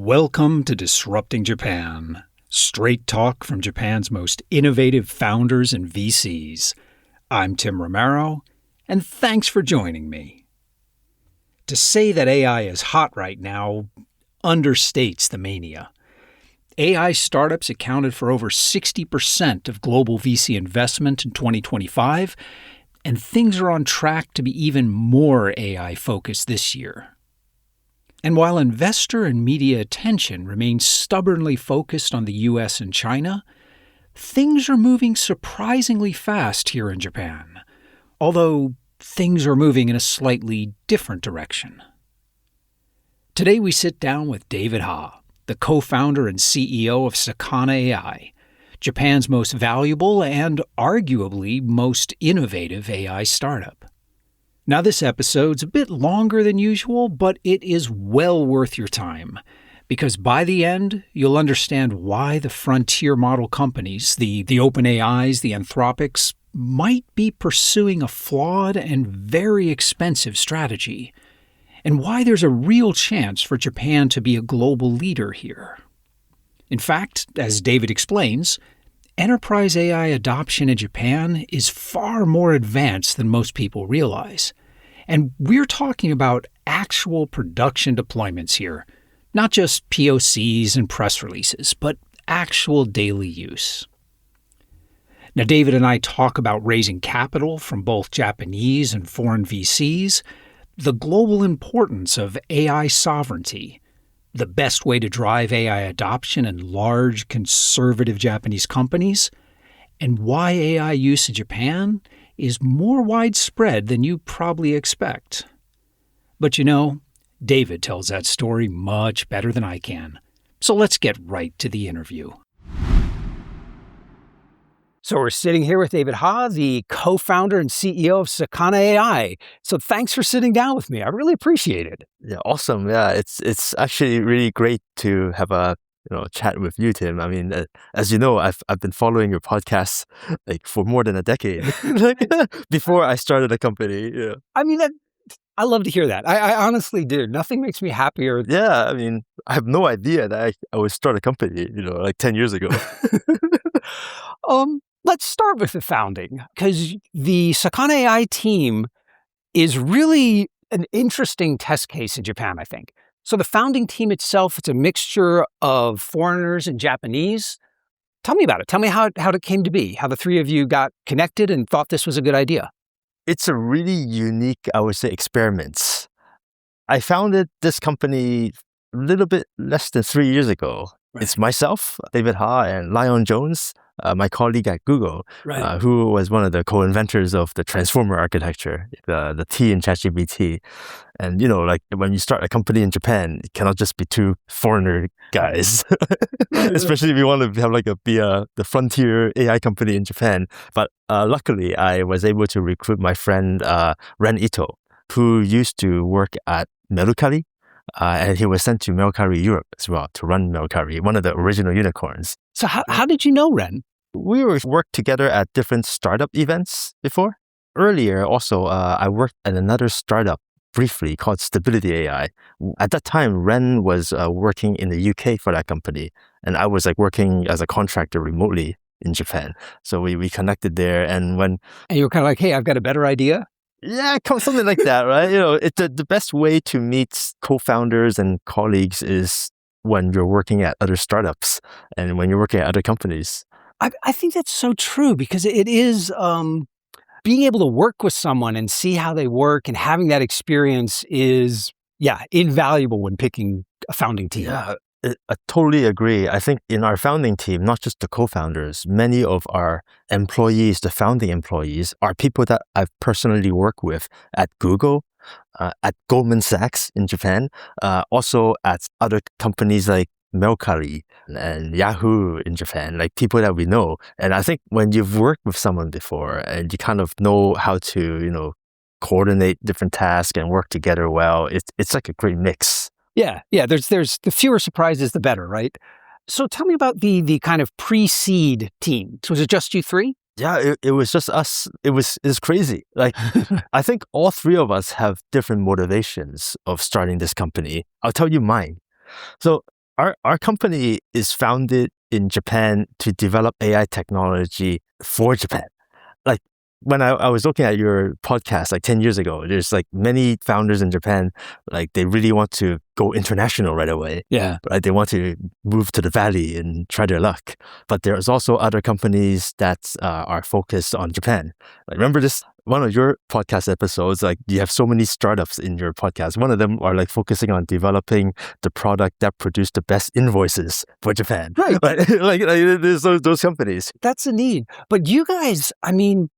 Welcome to Disrupting Japan. Straight talk from Japan's most innovative founders and VCs. I'm Tim Romero, and thanks for joining me. To say that AI is hot right now understates the mania. AI startups accounted for over 60% of global VC investment in 2025, and things are on track to be even more AI-focused this year. And while investor and media attention remains stubbornly focused on the US and China, things are moving surprisingly fast here in Japan, although things are moving in a slightly different direction. Today we sit down with David Ha, the co-founder and CEO of Sakana AI, Japan's most valuable and arguably most innovative AI startup. Now, this episode's a bit longer than usual, but it is well worth your time, because by the end, you'll understand why the frontier model companies, the OpenAIs, the Anthropics, might be pursuing a flawed and very expensive strategy, and why there's a real chance for Japan to be a global leader here. In fact, as David explains, enterprise AI adoption in Japan is far more advanced than most people realize. And we're talking about actual production deployments here, not just POCs and press releases, but actual daily use. Now, David and I talk about raising capital from both Japanese and foreign VCs, the global importance of AI sovereignty, the best way to drive AI adoption in large, conservative Japanese companies, and why AI use in Japan is more widespread than you probably expect. But David tells that story much better than I can. So let's get right to the interview. So we're sitting here with David Ha, the co-founder and CEO of Sakana AI. So thanks for sitting down with me. I really appreciate it. Yeah, awesome. Yeah, it's actually really great to have a chat with you, Tim. I mean, as you know, I've been following your podcast for more than a decade, before I started a company. Yeah. I mean, I love to hear that. I honestly do. Nothing makes me happier. Yeah, I mean, I have no idea that I would start a company, 10 years ago. Let's start with the founding, because the Sakana AI team is really an interesting test case in Japan, I think. So the founding team itself, it's a mixture of foreigners and Japanese. Tell me about it. Tell me how it came to be, how the three of you got connected and thought this was a good idea. It's a really unique, I would say, experiment. I founded this company a little bit less than 3 years ago. Right. It's myself, David Ha, and Lion Jones, my colleague at Google, right, who was one of the co-inventors of the transformer architecture, the T in ChatGPT. And, when you start a company in Japan, it cannot just be two foreigner guys, especially if you want to have be the frontier AI company in Japan. But luckily, I was able to recruit my friend Ren Ito, who used to work at Mercari. And he was sent to Mercari Europe as well to run Mercari, one of the original unicorns. So how did you know Ren? We worked together at different startup events before. Earlier, also, I worked at another startup briefly called Sensibilities AI. At that time, Ren was working in the UK for that company, and I was working as a contractor remotely in Japan. So we connected there, and you were kind of like, hey, I've got a better idea? Yeah, something like that, right? It's the best way to meet co-founders and colleagues is when you're working at other startups and when you're working at other companies. I think that's so true, because it is being able to work with someone and see how they work, and having that experience is, invaluable when picking a founding team. Yeah, I totally agree. I think in our founding team, not just the co-founders, many of our employees, the founding employees, are people that I've personally worked with at Google, at Goldman Sachs in Japan, also at other companies like Mercari and Yahoo in Japan, people that we know. And I think when you've worked with someone before and you kind of know how to, coordinate different tasks and work together well, it's like a great mix. Yeah. There's the fewer surprises, the better, right? So tell me about the kind of pre-seed team. So was it just you three? Yeah, it was just us. It's crazy. I think all three of us have different motivations of starting this company. I'll tell you mine. So Our company is founded in Japan to develop AI technology for Japan. Like when I was looking at your podcast like 10 years ago, there's like many founders in Japan, like they really want to go international right away. Yeah. Right? They want to move to the valley and try their luck. But there's also other companies that are focused on Japan. Like, remember this, one of your podcast episodes, like you have so many startups in your podcast. One of them are like focusing on developing the product that produced the best invoices for Japan. Right. like there's those companies. That's a need. But you guys, I mean,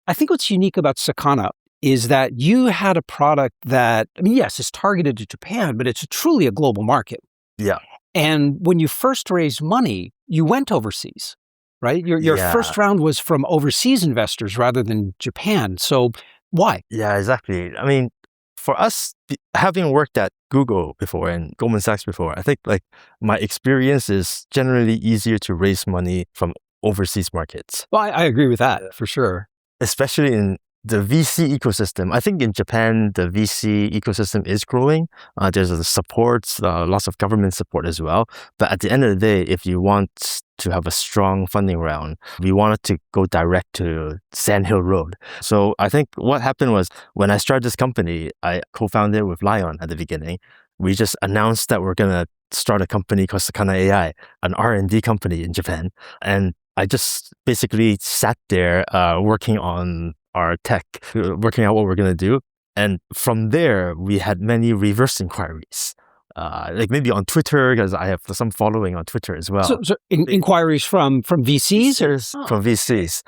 I think what's unique about Sakana is that you had a product that, I mean, yes, it's targeted to Japan, but it's truly a global market. Yeah. And when you first raised money, you went overseas, right? Your first round was from overseas investors rather than Japan. So why? Yeah, exactly. I mean, for us, having worked at Google before and Goldman Sachs before, I think like my experience is generally easier to raise money from overseas markets. Well, I agree with that for sure. Especially in the VC ecosystem. I think in Japan, the VC ecosystem is growing. There's a support, lots of government support as well. But at the end of the day, if you want to have a strong funding round, we wanted to go direct to Sand Hill Road. So I think what happened was when I started this company, I co-founded with Lion at the beginning. We just announced that we're going to start a company called Sakana AI, an R&D company in Japan. And I just basically sat there working on our tech, working out what we're going to do. And from there, we had many reverse inquiries, like maybe on Twitter, because I have some following on Twitter as well. So inquiries from VCs? From VCs.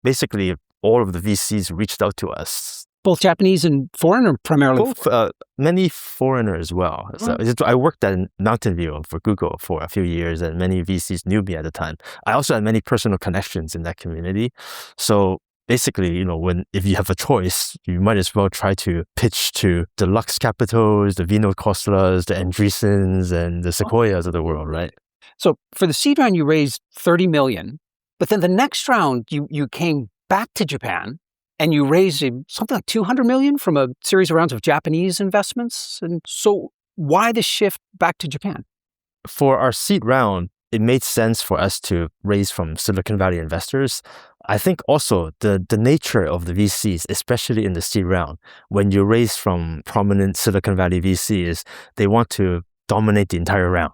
Basically, all of the VCs reached out to us. Both Japanese and foreign, or primarily? Both, many foreigners as well. So I worked at Mountain View for Google for a few years, and many VCs knew me at the time. I also had many personal connections in that community. So basically, if you have a choice, you might as well try to pitch to the Lux Capitals, the Vino Costlas, the Andreessens, and the Sequoias of the world, right? So for the seed round, you raised $30 million, but then the next round, you came back to Japan and you raised something like $200 million from a series of rounds of Japanese investments. And so why the shift back to Japan? For our seed round, it made sense for us to raise from Silicon Valley investors. I think also the nature of the VCs, especially in the seed round, when you raise from prominent Silicon Valley VCs, they want to dominate the entire round.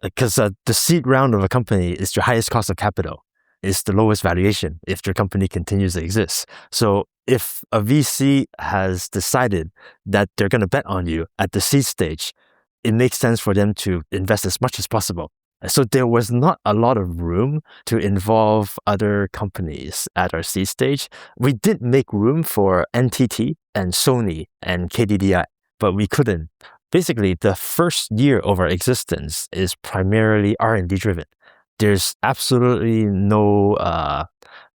Because the seed round of a company is your highest cost of capital. It's the lowest valuation if your company continues to exist. So if a VC has decided that they're going to bet on you at the seed stage, it makes sense for them to invest as much as possible. So there was not a lot of room to involve other companies at our seed stage. We did make room for NTT and Sony and KDDI, but we couldn't. Basically, the first year of our existence is primarily R&D driven. There's absolutely no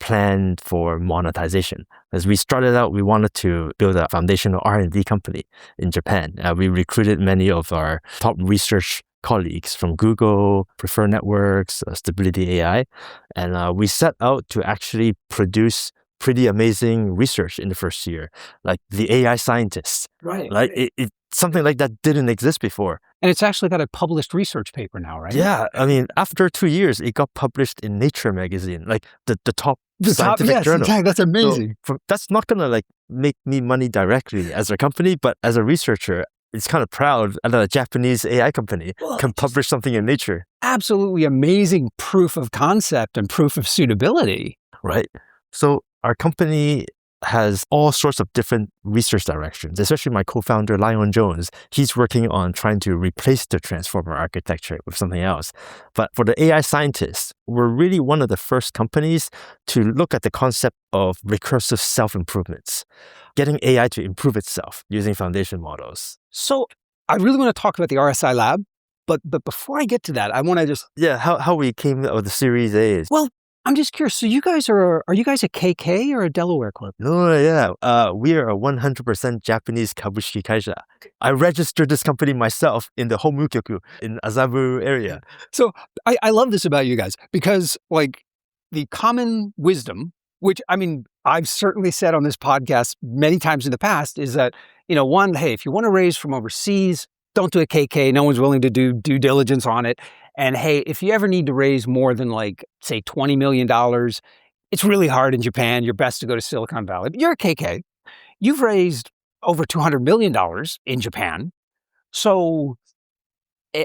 plan for monetization. As we started out, we wanted to build a foundational R&D company in Japan. We recruited many of our top research colleagues from Google, Prefer Networks, Stability AI, and we set out to actually produce pretty amazing research in the first year, like the AI scientists. Right. Like something like that didn't exist before. And it's actually got a published research paper now, right? Yeah, I mean, after 2 years, it got published in Nature magazine, like the top scientific journal. Exactly. That's amazing. So that's not gonna like make me money directly as a company, but as a researcher, it's kind of proud that a Japanese AI company can publish something in Nature. Absolutely amazing proof of concept and proof of suitability. Right. So our company has all sorts of different research directions, especially my co-founder, Lion Jones. He's working on trying to replace the transformer architecture with something else. But for the AI scientists, we're really one of the first companies to look at the concept of recursive self-improvements, getting AI to improve itself using foundation models. So I really want to talk about the RSI lab, but before I get to that, I want to just... Yeah, how we came out of the Series A. Well, I'm just curious. So you guys are you guys a KK or a Delaware club? No, yeah. We are a 100% Japanese kabushiki kaisha. I registered this company myself in the Homukyoku in Azabu area. So I love this about you guys because like the common wisdom, which I mean, I've certainly said on this podcast many times in the past is that, one, hey, if you want to raise from overseas, don't do a KK. No one's willing to do due diligence on it. And hey, if you ever need to raise more than like, say, $20 million, it's really hard in Japan. You're best to go to Silicon Valley. But you're a KK. You've raised over $200 million in Japan. So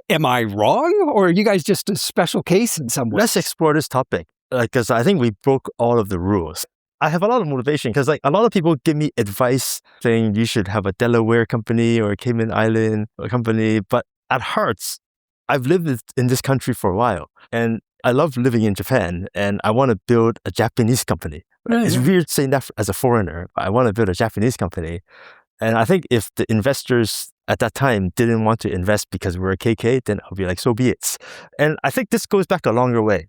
am I wrong? Or are you guys just a special case in some way? Let's explore this topic because I think we broke all of the rules. I have a lot of motivation because like a lot of people give me advice saying you should have a Delaware company or a Cayman Island company. But at heart, I've lived in this country for a while and I love living in Japan and I want to build a Japanese company. Right. It's weird saying that as a foreigner, but I want to build a Japanese company. And I think if the investors at that time didn't want to invest because we're a KK, then I'll be like, so be it. And I think this goes back a longer way.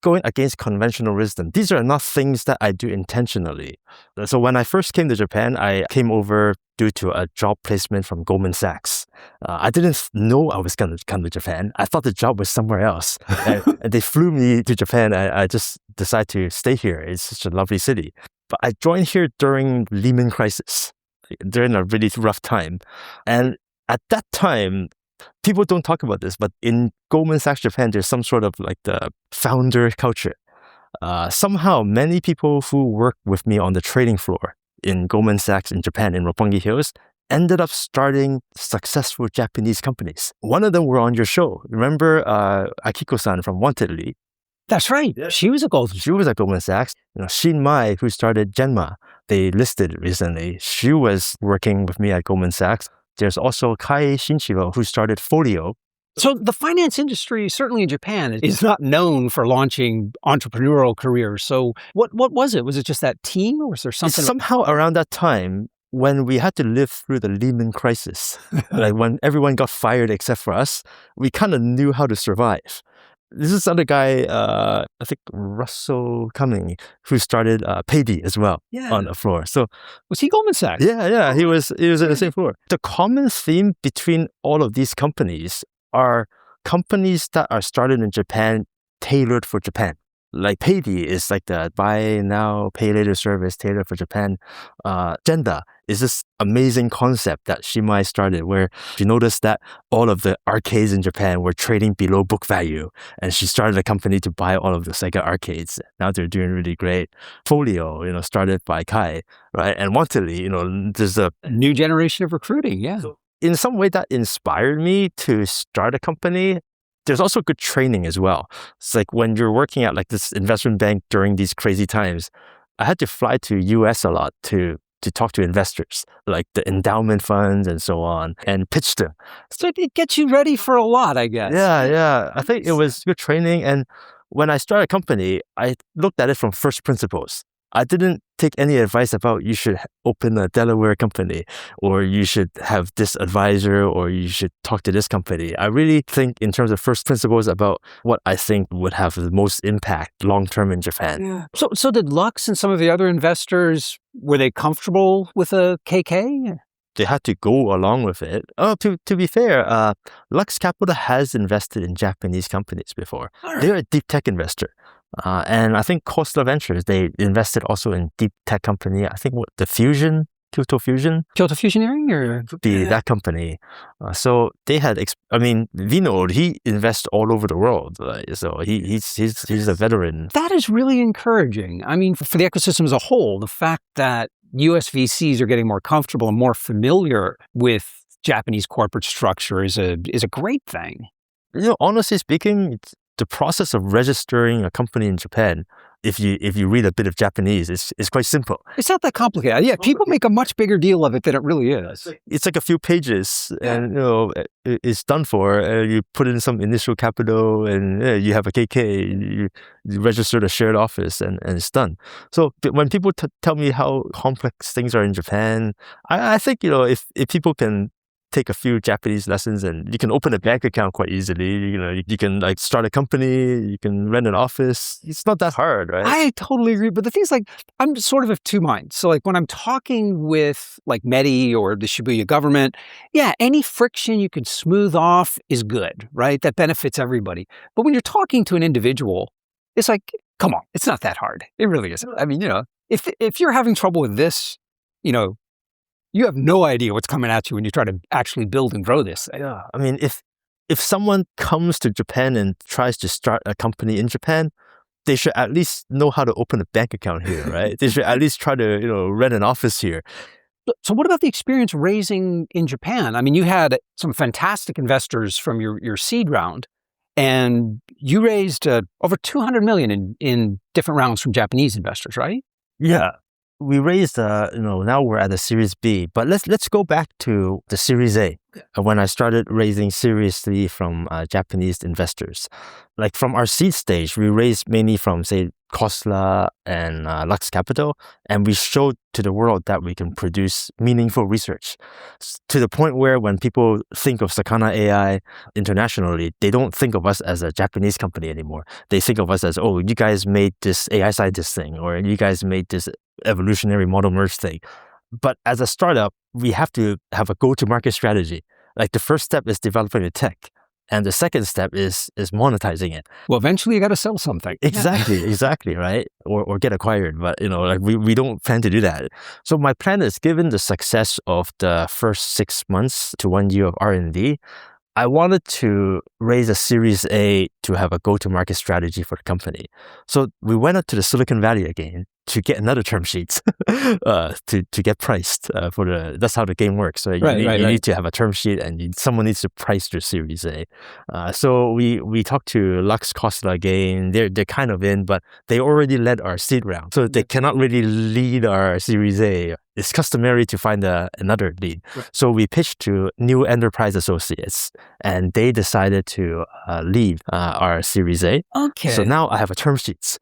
Going against conventional wisdom. These are not things that I do intentionally. So when I first came to Japan, I came over due to a job placement from Goldman Sachs. I didn't know I was going to come to Japan. I thought the job was somewhere else. and they flew me to Japan. I just decided to stay here. It's such a lovely city. But I joined here during Lehman crisis, during a really rough time. And at that time, people don't talk about this, but in Goldman Sachs Japan, there's some sort of like the founder culture. Somehow, many people who worked with me on the trading floor in Goldman Sachs in Japan, in Roppongi Hills, ended up starting successful Japanese companies. One of them were on your show. Remember Akiko-san from Wanted? That's right. Yeah. She was at Goldman Sachs. Shin Mai, who started Genma, they listed recently. She was working with me at Goldman Sachs. There's also Kai Shinchiro, who started Folio. So the finance industry, certainly in Japan, is not known for launching entrepreneurial careers. So what was it? Was it just that team or was there something? Somehow around that time, when we had to live through the Lehman crisis, like when everyone got fired except for us, we kind of knew how to survive. This is other guy, I think Russell Cumming, who started Payday as well on the floor. So was he Goldman Sachs? Yeah, he was at the same floor. The common theme between all of these companies are companies that are started in Japan, tailored for Japan. Like Payday is like the buy now, pay later service tailored for Japan. Genda is this amazing concept that Shimai started where she noticed that all of the arcades in Japan were trading below book value. And she started a company to buy all of the Sega arcades. Now they're doing really great. Folio, started by Kai, right? And Wantedly, there's a new generation of recruiting. Yeah. So in some way that inspired me to start a company. There's also good training as well. It's like when you're working at like this investment bank during these crazy times, I had to fly to US a lot to talk to investors, like the endowment funds and so on, and pitch them. So it gets you ready for a lot, I guess. Yeah. I think it was good training. And when I started a company, I looked at it from first principles. I didn't take any advice about you should open a Delaware company or you should have this advisor or you should talk to this company. I really think in terms of first principles about what I think would have the most impact long-term in Japan. Yeah. So did Lux and some of the other investors, were they comfortable with a KK? They had to go along with it. Oh, to be fair, Lux Capital has invested in Japanese companies before. Right. They're a deep tech investor. And I think Coastal Ventures, they invested also in deep tech company. I think Kyoto Fusion Engineering or that company. So they had, Vinod, he invests all over the world. So he's a veteran. That is really encouraging. I mean, for the ecosystem as a whole, the fact that US VCs are getting more comfortable and more familiar with Japanese corporate structure is a great thing. Honestly speaking, the process of registering a company in Japan, if you read a bit of Japanese, it's quite simple. It's not that complicated. Yeah, people make a much bigger deal of it than it really is. It's like a few pages, and it's done for. You put in some initial capital, and you have a KK. You register the shared office, and it's done. So when people tell me how complex things are in Japan, I think if people can take a few Japanese lessons and you can open a bank account quite easily. You can like start a company, you can rent an office. It's not that hard, right? I totally agree. But the thing is, like, I'm sort of two minds. So like when I'm talking with like Medi or the Shibuya government, any friction you can smooth off is good, right? That benefits everybody. But when you're talking to an individual, it's like, come on, it's not that hard. It really isn't. I mean, if you're having trouble with this, You have no idea what's coming at you when you try to actually build and grow this thing. Yeah, I mean, if someone comes to Japan and tries to start a company in Japan, they should at least know how to open a bank account here, right? They should at least try to, rent an office here. So what about the experience raising in Japan? I mean, you had some fantastic investors from your seed round, and you raised over 200 million in different rounds from Japanese investors, right? Yeah. We raised, now we're at the Series B, but let's go back to the Series A when I started raising seriously from Japanese investors. Like from our seed stage, we raised mainly from, say, Khosla and Lux Capital, and we showed to the world that we can produce meaningful research to the point where when people think of Sakana AI internationally, they don't think of us as a Japanese company anymore. They think of us as, oh, you guys made this AI scientist thing, or you guys made this evolutionary model merge thing. But as a startup, we have to have a go-to-market strategy. Like the first step is developing the tech. And the second step is monetizing it. Well, eventually you got to sell something. Exactly, right? Or get acquired. But, we don't plan to do that. So my plan is, given the success of the first 6 months to 1 year of R&D, I wanted to raise a Series A to have a go-to-market strategy for the company. So we went up to the Silicon Valley again to get another term sheet to get priced for the. That's how the game works. So you need to have a term sheet, and someone needs to price your Series A. So we talked to Lux Khosla again. They're kind of in, but they already led our seed round, so they cannot really lead our Series A. It's customary to find another lead. Right. So we pitched to New Enterprise Associates, and they decided to lead our Series A. Okay. So now I have a term sheet.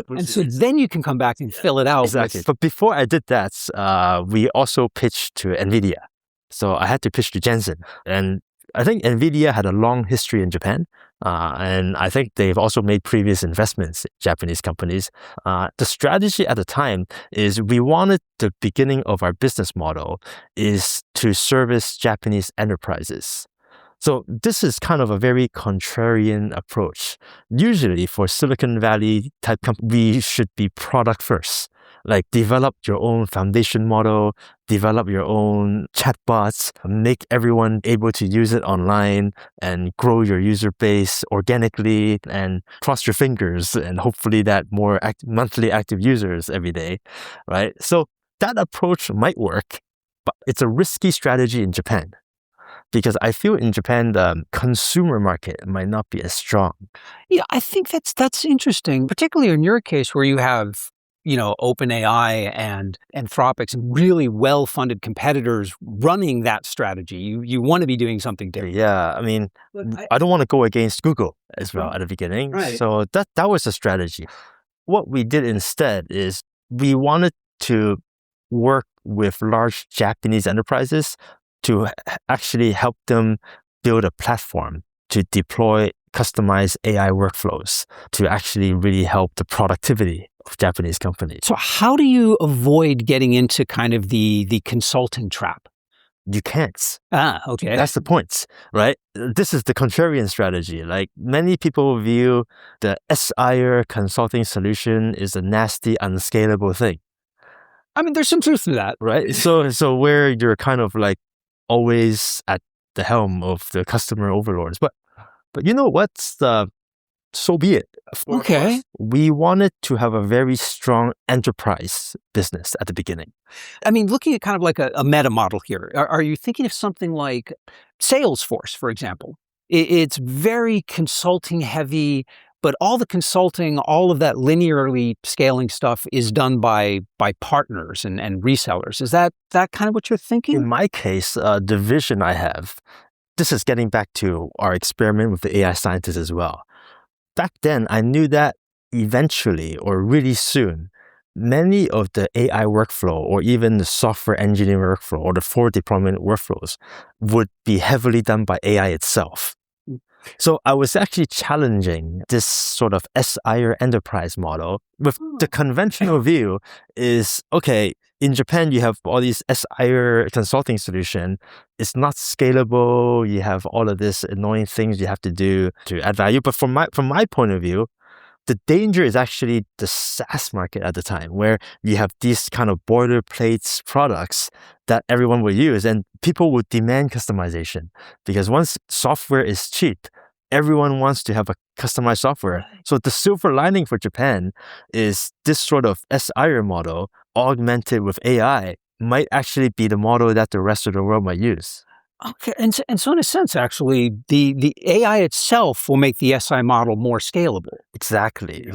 And so then you can come back and fill it out. Exactly. But before I did that, we also pitched to NVIDIA. So I had to pitch to Jensen. And I think NVIDIA had a long history in Japan. And I think they've also made previous investments in Japanese companies. The strategy at the time is we wanted the beginning of our business model is to service Japanese enterprises. So this is kind of a very contrarian approach. Usually for Silicon Valley type company, we should be product first. Like develop your own foundation model, develop your own chatbots, make everyone able to use it online, and grow your user base organically, and cross your fingers, and hopefully that more monthly active users every day, right? So that approach might work, but it's a risky strategy in Japan. Because I feel in Japan, the consumer market might not be as strong. Yeah, I think that's interesting, particularly in your case where you have, OpenAI and Anthropic, really well-funded competitors running that strategy. You want to be doing something different. Yeah, I mean, I don't want to go against Google as well at the beginning. Right. So that was a strategy. What we did instead is we wanted to work with large Japanese enterprises to actually help them build a platform to deploy customized AI workflows to actually really help the productivity of Japanese companies. So how do you avoid getting into kind of the consulting trap? You can't. Okay. That's the point, right? This is the contrarian strategy. Like many people view the SIR consulting solution is a nasty, unscalable thing. I mean, there's some truth to that. Right? So where you're kind of like always at the helm of the customer overlords. But you know what's so be it. Okay. We wanted to have a very strong enterprise business at the beginning. I mean, looking at kind of like a meta model here, are you thinking of something like Salesforce, for example? It's very consulting heavy, but all the consulting, all of that linearly scaling stuff is done by partners and resellers. Is that kind of what you're thinking? In my case, the vision I have, this is getting back to our experiment with the AI scientists as well. Back then, I knew that eventually or really soon, many of the AI workflow or even the software engineering workflow or the forward deployment workflows would be heavily done by AI itself. So I was actually challenging this sort of SIR enterprise model with the conventional view is, okay, in Japan, you have all these SIR consulting solution. It's not scalable. You have all of this annoying things you have to do to add value. But from my point of view, The danger is actually the SaaS market at the time, where you have these kind of boilerplate products that everyone will use, and people would demand customization because once software is cheap, everyone wants to have a customized software. So the silver lining for Japan is this sort of SIR model augmented with AI might actually be the model that the rest of the world might use. Okay, and so in a sense, actually, the AI itself will make the SI model more scalable. Exactly.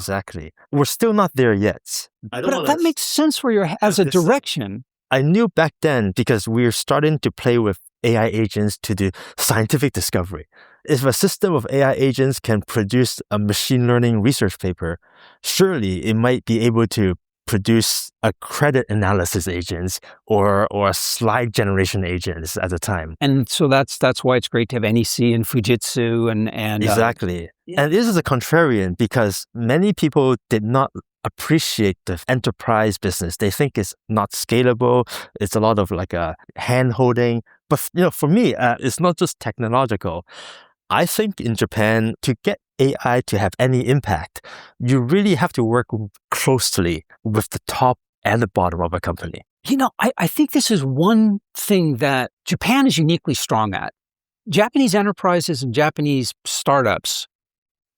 We're still not there yet. But that makes sense where you're as a direction. I knew back then because we're starting to play with AI agents to do scientific discovery. If a system of AI agents can produce a machine learning research paper, surely it might be able to produce a credit analysis agents or a slide generation agents at the time. And so that's why it's great to have NEC and Fujitsu and Exactly. And this is a contrarian because many people did not appreciate the enterprise business. They think it's not scalable. It's a lot of like a hand holding. But for me, it's not just technological. I think in Japan, to get AI to have any impact, you really have to work closely with the top and the bottom of a company. I think this is one thing that Japan is uniquely strong at. Japanese enterprises and Japanese startups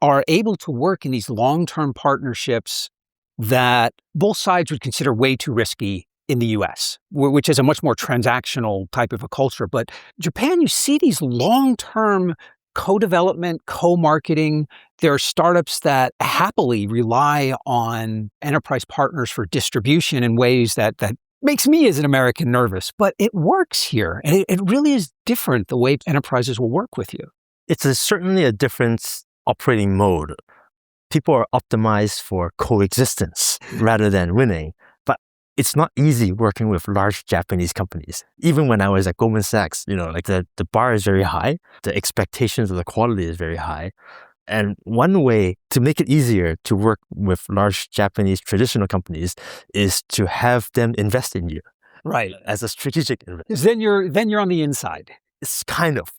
are able to work in these long-term partnerships that both sides would consider way too risky in the US, which is a much more transactional type of a culture. But Japan, you see these long-term co-development, co-marketing. There are startups that happily rely on enterprise partners for distribution in ways that makes me as an American nervous, but it works here. And it really is different the way enterprises will work with you. It's certainly a different operating mode. People are optimized for coexistence rather than winning. But it's not easy working with large Japanese companies. Even when I was at Goldman Sachs, like the bar is very high. The expectations of the quality is very high. And one way to make it easier to work with large Japanese traditional companies is to have them invest in you. Right. As a strategic investor. Then you're on the inside. It's kind of,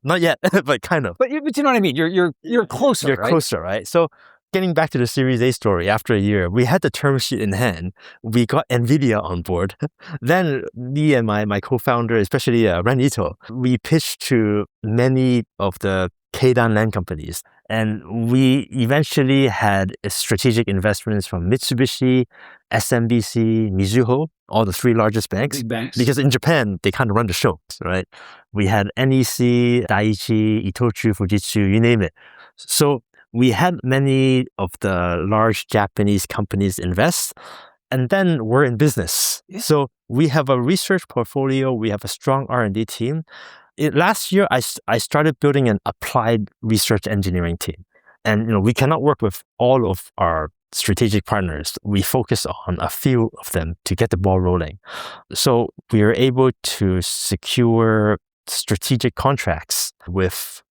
not yet, but kind of. But you know what I mean? You're closer, You're right? closer, right? So getting back to the Series A story, after a year, we had the term sheet in hand. We got NVIDIA on board. Then me and my co-founder, especially Ren Ito, we pitched to many of the Keidan land companies. And we eventually had strategic investments from Mitsubishi, SMBC, Mizuho, all the three largest banks. Big banks. Because in Japan, they kind of run the show, right? We had NEC, Daiichi, Itochu, Fujitsu, you name it. So we had many of the large Japanese companies invest, and then we're in business. Yeah. So we have a research portfolio, we have a strong R&D team. Last year, I started building an applied research engineering team. And we cannot work with all of our strategic partners. We focus on a few of them to get the ball rolling. So we are able to secure strategic contracts with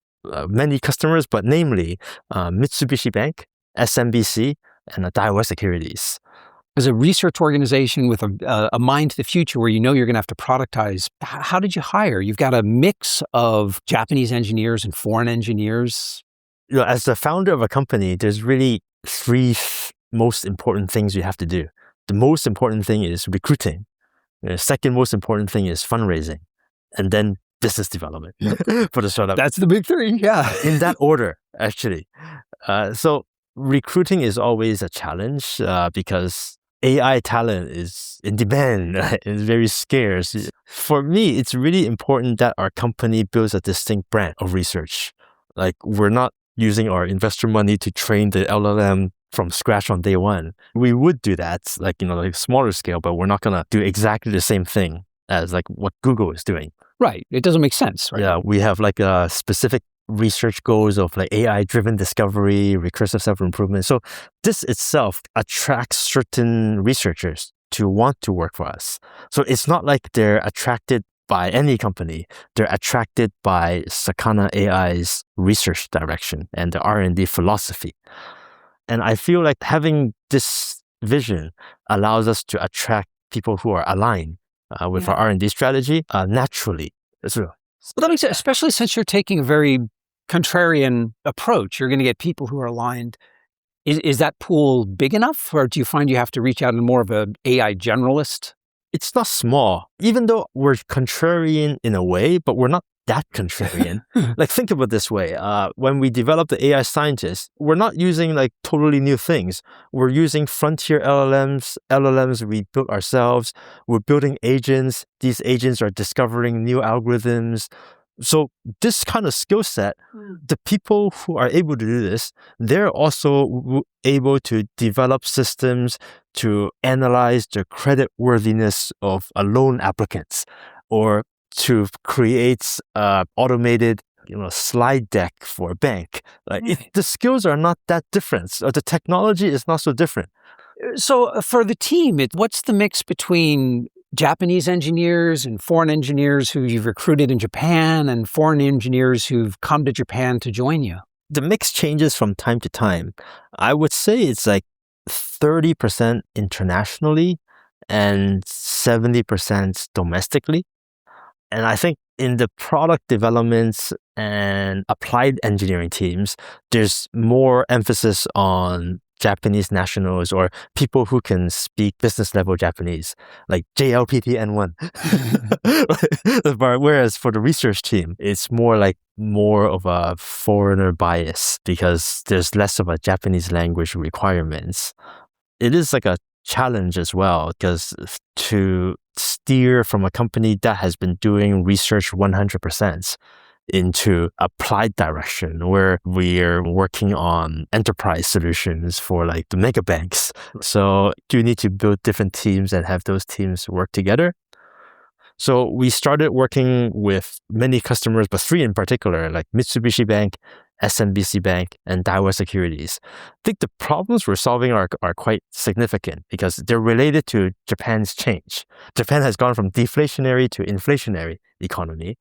many customers, but namely Mitsubishi Bank, SMBC, and Daiwa Securities. As a research organization with a mind to the future where you're going to have to productize, how did you hire? You've got a mix of Japanese engineers and foreign engineers. As the founder of a company, there's really three most important things you have to do. The most important thing is recruiting. The second most important thing is fundraising. And then business development for the startup. That's the big three, yeah. In that order, actually. So recruiting is always a challenge because AI talent is in demand. It's very scarce. For me, it's really important that our company builds a distinct brand of research. Like, we're not using our investor money to train the LLM from scratch on day one. We would do that, like smaller scale, but we're not going to do exactly the same thing as like what Google is doing. Right. It doesn't make sense, right? Yeah, we have like a specific research goals of like AI-driven discovery, recursive self-improvement. So this itself attracts certain researchers to want to work for us. So it's not like they're attracted by any company. They're attracted by Sakana AI's research direction and the R&D philosophy. And I feel like having this vision allows us to attract people who are aligned with our R&D strategy naturally. Well, that makes sense, especially since you're taking a very contrarian approach. You're going to get people who are aligned. Is that pool big enough, or do you find you have to reach out to more of an AI generalist? It's not small, even though we're contrarian in a way, but we're not that contrarian. Like, think of it this way. When we develop the AI scientists, we're not using like totally new things. We're using frontier LLMs we built ourselves. We're building agents. These agents are discovering new algorithms. So this kind of skill set, the people who are able to do this, they're also able to develop systems to analyze the credit worthiness of a loan applicants, or to create automated slide deck for a bank. Like, the skills are not that different. So the technology is not so different. So for the team, what's the mix between Japanese engineers and foreign engineers who you've recruited in Japan and foreign engineers who've come to Japan to join you? The mix changes from time to time. I would say it's like 30% internationally and 70% domestically. And I think in the product developments and applied engineering teams, there's more emphasis on Japanese nationals or people who can speak business level Japanese, like JLPT-N1. Whereas for the research team, it's more of a foreigner bias because there's less of a Japanese language requirements. It is like a challenge as well, because to steer from a company that has been doing research 100% into applied direction where we're working on enterprise solutions for like the mega banks. So you need to build different teams and have those teams work together. So we started working with many customers, but 3 in particular, like Mitsubishi Bank, SMBC Bank, and Daiwa Securities. I think the problems we're solving are quite significant because they're related to Japan's change. Japan has gone from deflationary to inflationary economy.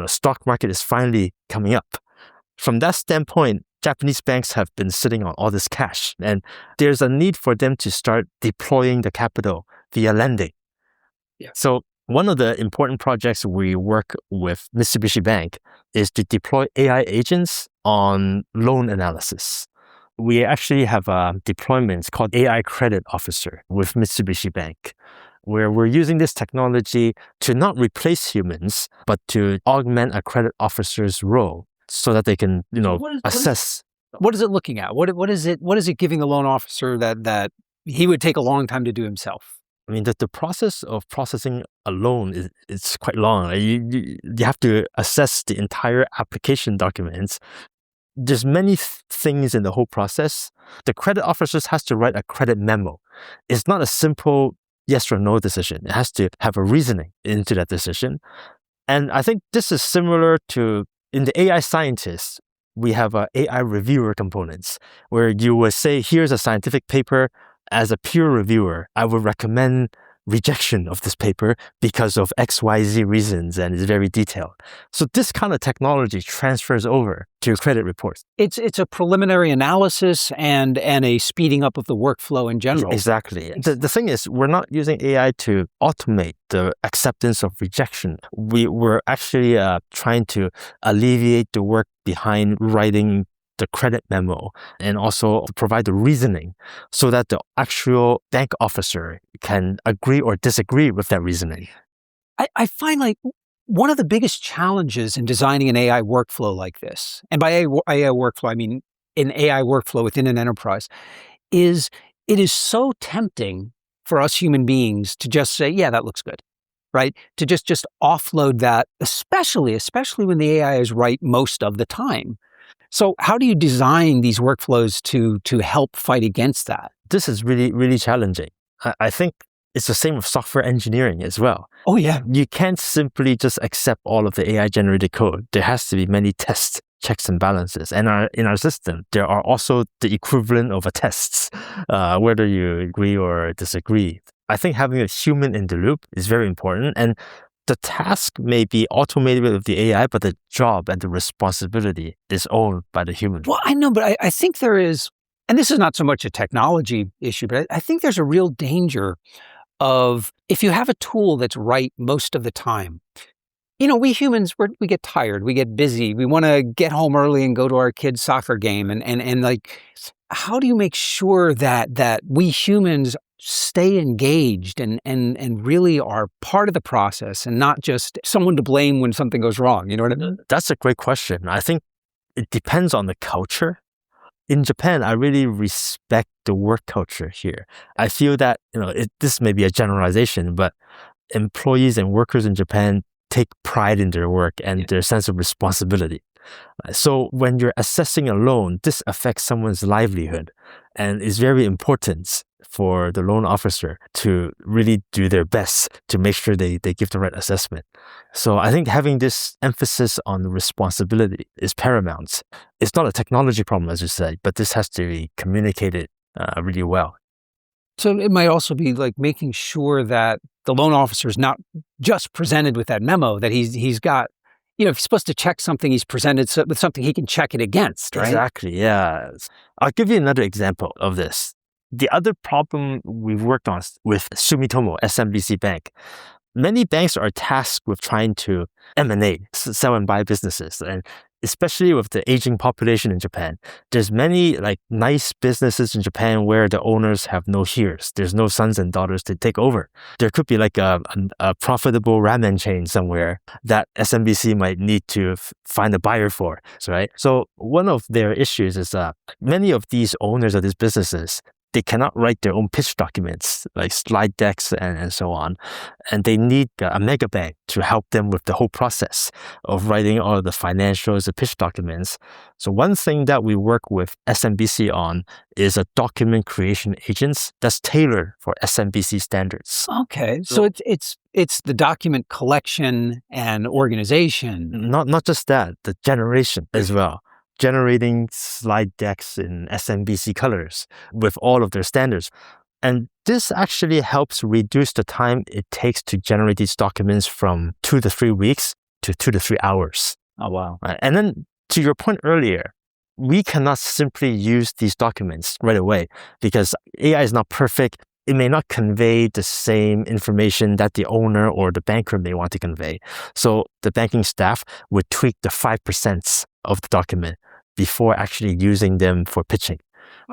Stock market is finally coming up. From that standpoint, Japanese banks have been sitting on all this cash, and there's a need for them to start deploying the capital via lending. Yeah. So one of the important projects we work with Mitsubishi Bank is to deploy AI agents on loan analysis. We actually have a deployment called AI Credit Officer with Mitsubishi Bank, where we're using this technology to not replace humans, but to augment a credit officer's role so that they can, assess. What is it looking at? What is it giving the loan officer that he would take a long time to do himself? I mean, the process of processing a loan is quite long. You have to assess the entire application documents. There's many things in the whole process. The credit officers has to write a credit memo. It's not a simple yes or no decision. It has to have a reasoning into that decision. And I think this is similar to in the AI scientists, we have a AI reviewer components where you would say, here's a scientific paper. As a peer reviewer, I would recommend rejection of this paper because of XYZ reasons, and it's very detailed. So this kind of technology transfers over to credit reports. It's a preliminary analysis and a speeding up of the workflow in general. Exactly. The thing is, we're not using AI to automate the acceptance of rejection. We're actually trying to alleviate the work behind writing the credit memo and also provide the reasoning so that the actual bank officer can agree or disagree with that reasoning. I find like one of the biggest challenges in designing an AI workflow like this, and by AI workflow, I mean an AI workflow within an enterprise, is it is so tempting for us human beings to just say, yeah, that looks good, right? To just offload that, especially when the AI is right most of the time. So how do you design these workflows to help fight against that? This is really, really challenging. I think it's the same with software engineering as well. Oh, yeah. You can't simply just accept all of the AI-generated code. There has to be many tests, checks, and balances. And in our system, there are also the equivalent of a tests, whether you agree or disagree. I think having a human in the loop is very important. And the task may be automated with the AI, but the job and the responsibility is owned by the human. Well, I know, but I think there is, and this is not so much a technology issue, but I think there's a real danger of if you have a tool that's right most of the time. We humans, we get tired, we get busy, we want to get home early and go to our kids' soccer game. And like, how do you make sure that we humans stay engaged and really are part of the process and not just someone to blame when something goes wrong? You know what I mean? That's a great question. I think it depends on the culture. In Japan, I really respect the work culture here. I feel that, this may be a generalization, but employees and workers in Japan take pride in their work and their sense of responsibility. So when you're assessing a loan, this affects someone's livelihood and is very important for the loan officer to really do their best to make sure they give the right assessment. So I think having this emphasis on responsibility is paramount. It's not a technology problem, as you said, but this has to be communicated really well. So it might also be like making sure that the loan officer is not just presented with that memo, that he's got, if he's supposed to check something, he's presented with something he can check it against, right? Exactly, yeah. I'll give you another example of this. The other problem we've worked on with Sumitomo SMBC Bank, many banks are tasked with trying to M&A, sell and buy businesses, and especially with the aging population in Japan, there's many nice businesses in Japan where the owners have no heirs. There's no sons and daughters to take over. There could be a profitable ramen chain somewhere that SMBC might need to find a buyer for, right? So one of their issues is many of these owners of these businesses, they cannot write their own pitch documents, like slide decks and so on. And they need a mega bank to help them with the whole process of writing all of the financials, the pitch documents. So one thing that we work with SMBC on is a document creation agents that's tailored for SMBC standards. Okay. So it's the document collection and organization. Not just that, the generation as well. Generating slide decks in SMBC colors with all of their standards. And this actually helps reduce the time it takes to generate these documents from 2 to 3 weeks to 2 to 3 hours. Oh, wow. Right? And then to your point earlier, we cannot simply use these documents right away because AI is not perfect. It may not convey the same information that the owner or the banker may want to convey. So the banking staff would tweak the 5% of the document before actually using them for pitching.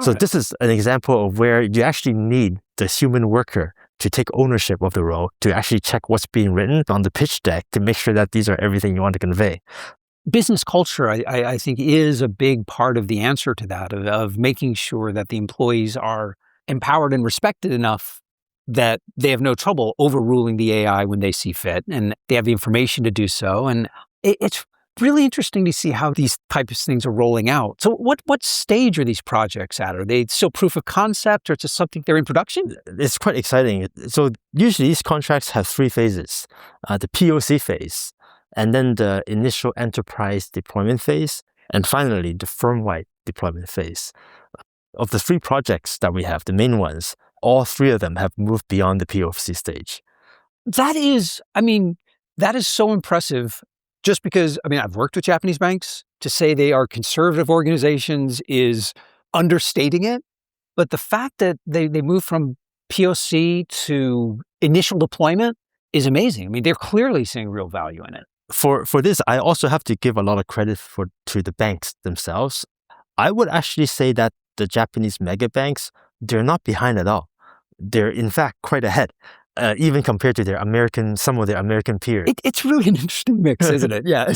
So this is an example of where you actually need the human worker to take ownership of the role, to actually check what's being written on the pitch deck to make sure that these are everything you want to convey. Business culture, I think, is a big part of the answer to that, of making sure that the employees are empowered and respected enough that they have no trouble overruling the AI when they see fit, and they have the information to do so. And it's really interesting to see how these types of things are rolling out. So what stage are these projects at? Are they still proof of concept, or it's just something they're in production? It's quite exciting. So usually these contracts have 3 phases. The POC phase, and then the initial enterprise deployment phase, and finally the firm-wide deployment phase. Of the 3 projects that we have, the main ones, all 3 of them have moved beyond the POC stage. That is so impressive. Just because, I've worked with Japanese banks. To say they are conservative organizations is understating it. But the fact that they move from POC to initial deployment is amazing. They're clearly seeing real value in it. For this, I also have to give a lot of credit to the banks themselves. I would actually say that the Japanese mega banks, they're not behind at all. They're in fact quite ahead. Even compared to some of their American peers. It's really an interesting mix, isn't it? Yeah.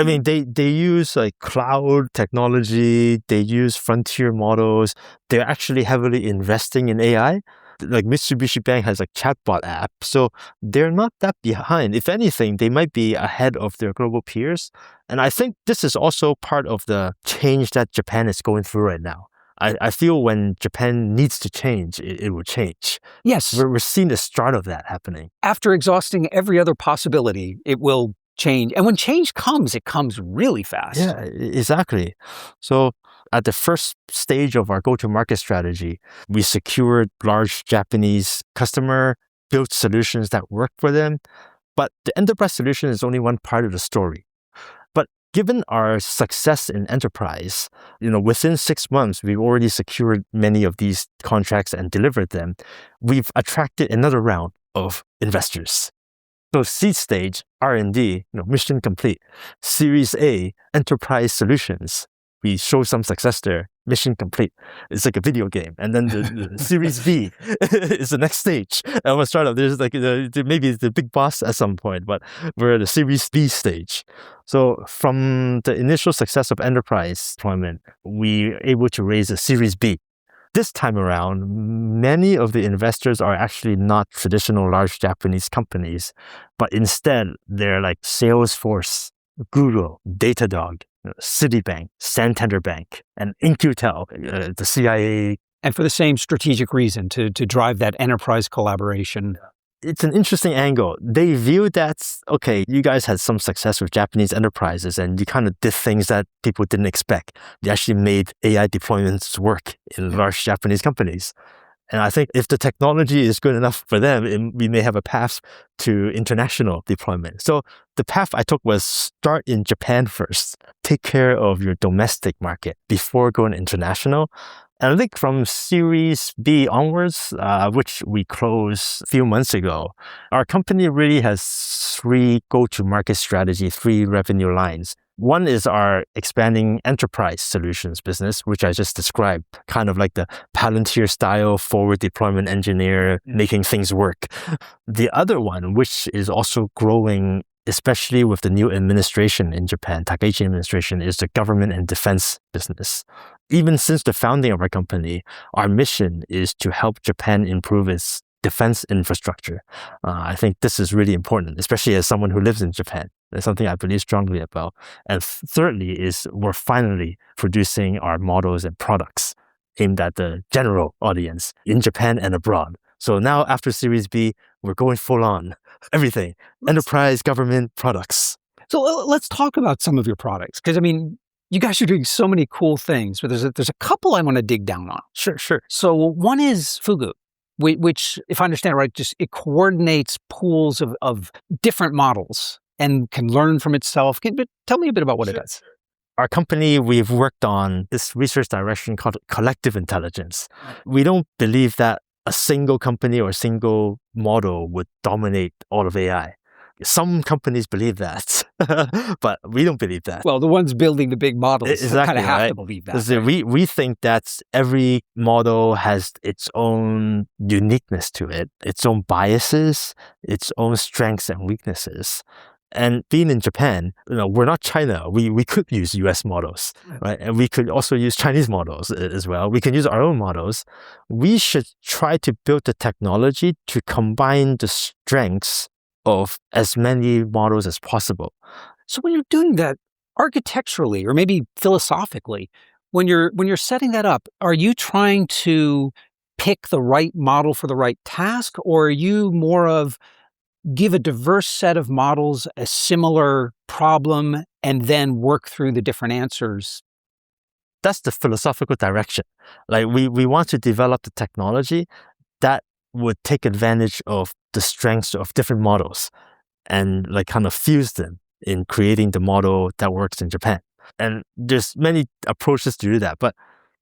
They use cloud technology, they use frontier models, they're actually heavily investing in AI. Like Mitsubishi Bank has a chatbot app, so they're not that behind. If anything, they might be ahead of their global peers. And I think this is also part of the change that Japan is going through right now. I feel when Japan needs to change, it will change. Yes. We're seeing the start of that happening. After exhausting every other possibility, it will change. And when change comes, it comes really fast. Yeah, exactly. So at the first stage of our go-to-market strategy, we secured large Japanese customer, built solutions that work for them. But the enterprise solution is only one part of the story. Given our success in enterprise, within 6 months, we've already secured many of these contracts and delivered them. We've attracted another round of investors. So seed stage, R&D, mission complete. Series A, enterprise solutions. we show some success there, mission complete. It's like a video game. And then the Series B is the next stage. And a startup, there's like maybe the big boss at some point, but we're at the Series B stage. So from the initial success of enterprise deployment, we were able to raise a Series B. This time around, many of the investors are actually not traditional large Japanese companies, but instead they're like Salesforce, Google, Datadog, Citibank, Santander Bank, and In-Q-Tel, the CIA. And for the same strategic reason, to drive that enterprise collaboration. It's an interesting angle. They view that, okay, you guys had some success with Japanese enterprises and you kind of did things that people didn't expect. You actually made AI deployments work in large Japanese companies. And I think if the technology is good enough for them, we may have a path to international deployment. So the path I took was start in Japan first. Take care of your domestic market before going international. And I think from Series B onwards, which we closed a few months ago, our company really has three go-to-market strategy, three revenue lines. One is our expanding enterprise solutions business, which I just described, kind of like the Palantir style forward deployment engineer making things work. The other one, which is also growing, especially with the new administration in Japan, Takaichi administration, is the government and defense business. Even since the founding of our company, our mission is to help Japan improve its defense infrastructure. I think this is really important, especially as someone who lives in Japan. That's something I believe strongly about. And thirdly is we're finally producing our models and products aimed at the general audience in Japan and abroad. So now after Series B, we're going full on everything, enterprise, government, products. So let's talk about some of your products. Because, I mean, you guys are doing so many cool things, but there's a couple I want to dig down on. Sure. So one is Fugu, which, if I understand right, just it coordinates pools of different models and can learn from itself. Tell me a bit about what it does. Our company, we've worked on this research direction called collective intelligence. We don't believe that a single company or a single model would dominate all of AI. Some companies believe that, but we don't believe that. Well, the ones building the big models exactly, kind of have right? to believe that. Right? We think that every model has its own uniqueness to it, its own biases, its own strengths and weaknesses. And being in Japan, we're not China. We could use US models, right? And we could also use Chinese models as well. We can use our own models. We should try to build the technology to combine the strengths of as many models as possible. So when you're doing that architecturally or maybe philosophically, when you're setting that up, are you trying to pick the right model for the right task, or are you more of give a diverse set of models a similar problem and then work through the different answers? That's the philosophical direction. Like we want to develop the technology that would take advantage of the strengths of different models and like kind of fuse them in creating the model that works in Japan. And there's many approaches to do that. But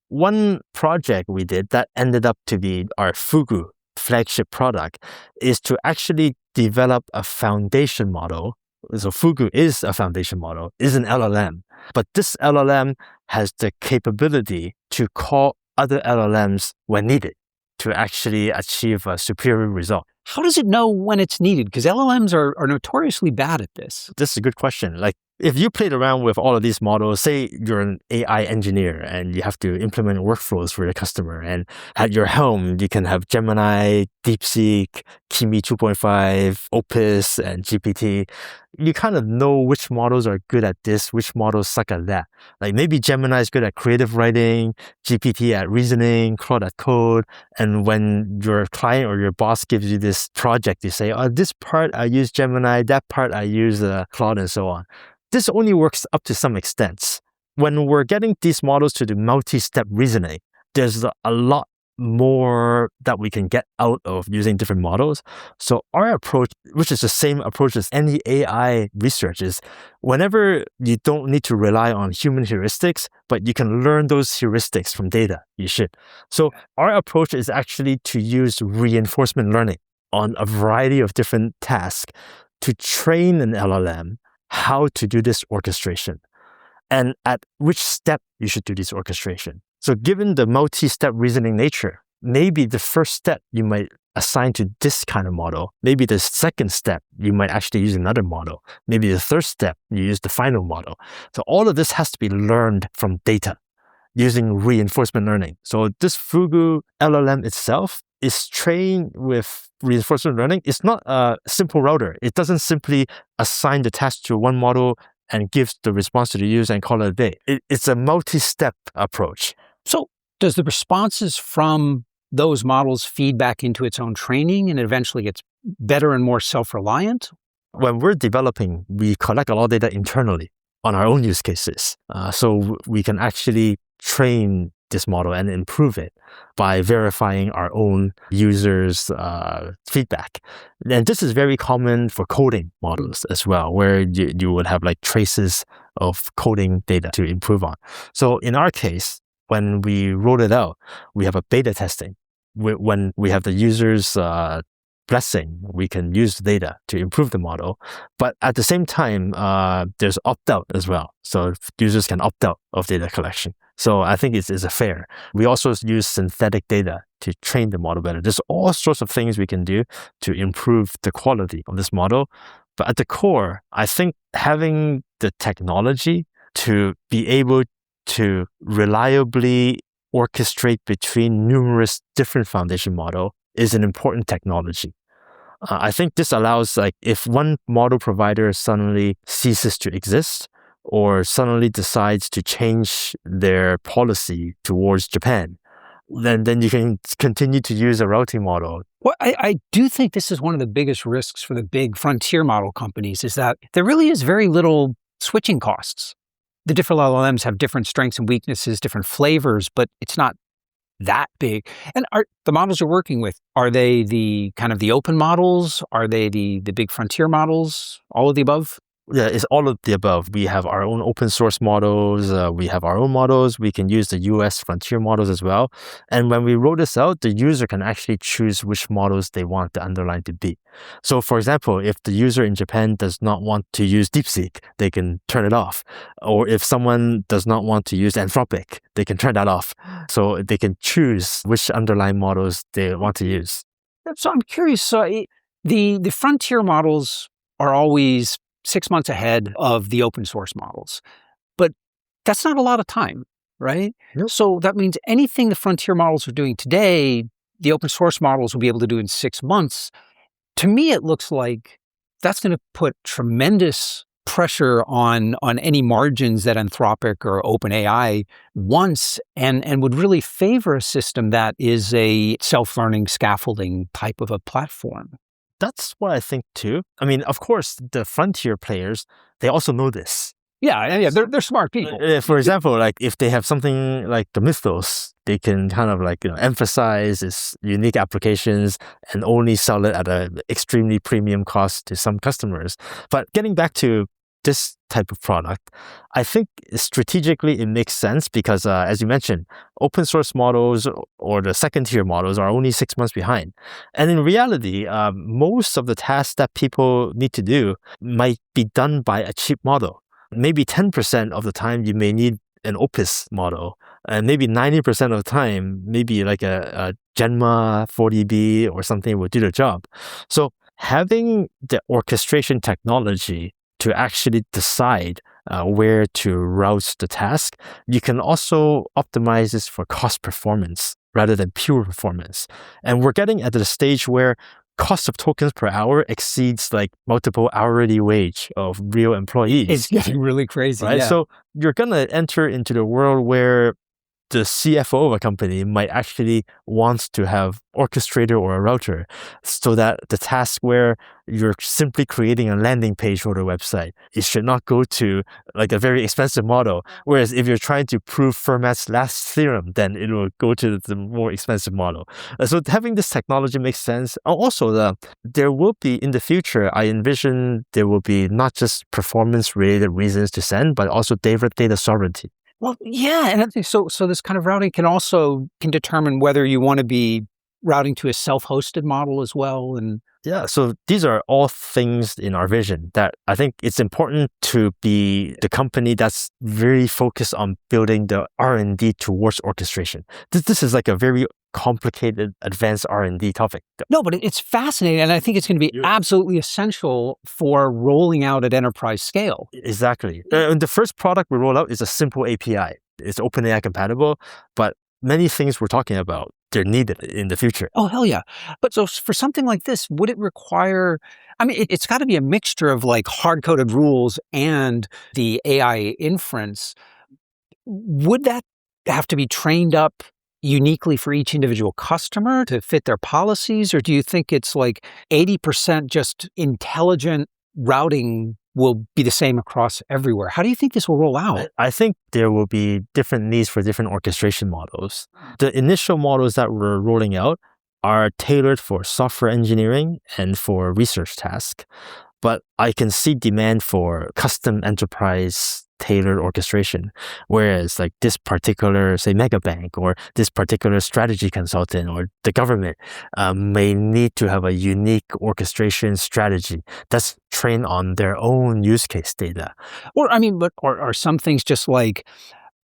one project we did that ended up to be our Fugu flagship product is to actually develop a foundation model. So Fugu is a foundation model, is an LLM. But this LLM has the capability to call other LLMs when needed to actually achieve a superior result. How does it know when it's needed? Because LLMs are notoriously bad at this. This is a good question. Like, if you played around with all of these models, say you're an AI engineer and you have to implement workflows for your customer, and at your helm, you can have Gemini, DeepSeek, Kimi 2.5, Opus, and GPT. You kind of know which models are good at this, which models suck at that. Like maybe Gemini is good at creative writing, GPT at reasoning, Claude at code. And when your client or your boss gives you this project, you say, oh, this part I use Gemini, that part I use Claude, and so on. This only works up to some extent. When we're getting these models to do multi-step reasoning, there's a lot more that we can get out of using different models. So our approach, which is the same approach as any AI research, is whenever you don't need to rely on human heuristics, but you can learn those heuristics from data, you should. So our approach is actually to use reinforcement learning on a variety of different tasks to train an LLM how to do this orchestration. and at which step you should do this orchestration. So given the multi-step reasoning nature, maybe the first step you might assign to this kind of model. Maybe the second step, you might actually use another model. Maybe the third step, you use the final model. So all of this has to be learned from data using reinforcement learning. So this Fugu LLM itself is trained with reinforcement learning. It's not a simple router. It doesn't simply assign the task to one model and gives the response to the user and call it a day. It's a multi-step approach. So does the responses from those models feed back into its own training and eventually gets better and more self-reliant? When we're developing, we collect a lot of data internally on our own use cases. So we can actually train this model and improve it by verifying our own users' feedback. And this is very common for coding models as well, where you would have like traces of coding data to improve on. So in our case, when we rolled it out, we have a beta testing. When we have the users' blessing, we can use the data to improve the model. But at the same time, there's opt-out as well. So users can opt out of data collection. So I think it's a fair. We also use synthetic data to train the model better. There's all sorts of things we can do to improve the quality of this model. But at the core, I think having the technology to be able to reliably orchestrate between numerous different foundation models is an important technology. I think this allows, like, if one model provider suddenly ceases to exist or suddenly decides to change their policy towards Japan, then you can continue to use a routing model. Well, I do think this is one of the biggest risks for the big frontier model companies is that there really is very little switching costs. The different LLMs have different strengths and weaknesses, different flavors, but it's not that big. And are the models you're working with, are they the kind of the open models? Are they the big frontier models? All of the above? Yeah, it's all of the above. We have our own open source models. We have our own models. We can use the US frontier models as well. And when we roll this out, the user can actually choose which models they want the underline to be. So for example, if the user in Japan does not want to use DeepSeek, they can turn it off. Or if someone does not want to use Anthropic, they can turn that off. So they can choose which underlying models they want to use. So I'm curious. So the frontier models are always 6 months ahead of the open source models. But that's not a lot of time, right? Nope. So that means anything the frontier models are doing today, the open source models will be able to do in 6 months. To me, it looks like that's going to put tremendous pressure on any margins that Anthropic or OpenAI wants and would really favor a system that is a self-learning scaffolding type of a platform. That's what I think too. I mean, of course, the frontier players, they also know this. Yeah, they're smart people. For example, like if they have something like the Mythos, they can kind of like emphasize its unique applications and only sell it at an extremely premium cost to some customers. But getting back to this type of product, I think strategically it makes sense because, as you mentioned, open source models or the second tier models are only 6 months behind. And in reality, most of the tasks that people need to do might be done by a cheap model. Maybe 10% of the time you may need an Opus model, and maybe 90% of the time, maybe like a Genma 40B or something will do the job. So having the orchestration technology to actually decide where to route the task, you can also optimize this for cost performance rather than pure performance. And we're getting at the stage where cost of tokens per hour exceeds like multiple hourly wage of real employees. It's getting really crazy, right? Yeah. So you're going to enter into the world where the CFO of a company might actually want to have orchestrator or a router so that the task where you're simply creating a landing page for the website, it should not go to like a very expensive model. Whereas if you're trying to prove Fermat's last theorem, then it will go to the more expensive model. So having this technology makes sense. Also, there will be in the future, I envision there will be not just performance related reasons to send, but also data sovereignty. Well, yeah, and I think so this kind of routing can determine whether you want to be routing to a self-hosted model as well. And yeah, so these are all things in our vision that I think it's important to be the company that's very focused on building the R&D towards orchestration. This is like a very complicated advanced R&D topic. No, but it's fascinating, and I think it's going to be absolutely essential for rolling out at enterprise scale. Exactly. And the first product we roll out is a simple API. It's OpenAI compatible, but many things we're talking about, they're needed in the future. Oh, hell yeah. But so for something like this, would it require, I mean, it's got to be a mixture of like hard-coded rules and the AI inference. Would that have to be trained up uniquely for each individual customer to fit their policies? Or do you think it's like 80% just intelligent routing will be the same across everywhere? How do you think this will roll out? I think there will be different needs for different orchestration models. The initial models that we're rolling out are tailored for software engineering and for research tasks. But I can see demand for custom enterprise tailored orchestration. Whereas like this particular, say, mega bank or this particular strategy consultant or the government may need to have a unique orchestration strategy that's trained on their own use case data. Or, I mean, but are some things just like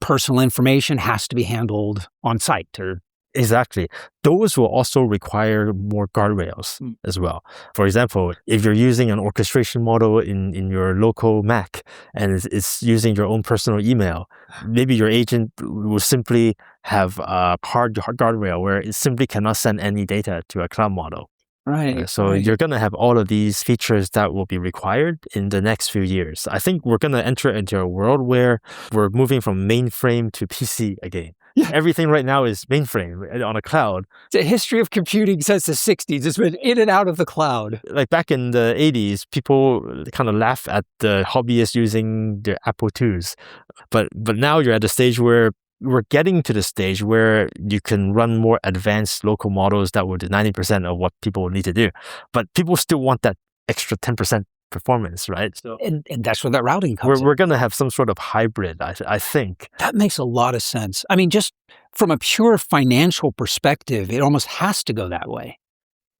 personal information has to be handled on site or Exactly. Those will also require more guardrails as well. For example, if you're using an orchestration model in your local Mac and it's using your own personal email, maybe your agent will simply have a hard guardrail where it simply cannot send any data to a cloud model. Right. So you're going to have all of these features that will be required in the next few years. I think we're going to enter into a world where we're moving from mainframe to PC again. Yeah. Everything right now is mainframe on a cloud. The history of computing since the 60s has been in and out of the cloud. Like back in the 80s, people kind of laugh at the hobbyists using the Apple IIs. But now you're at the stage where we're getting to the stage where you can run more advanced local models that will do 90% of what people need to do. But people still want that extra 10% performance, right? So, and that's where that routing comes in. We're going to have some sort of hybrid, I think. That makes a lot of sense. I mean, just from a pure financial perspective, it almost has to go that way.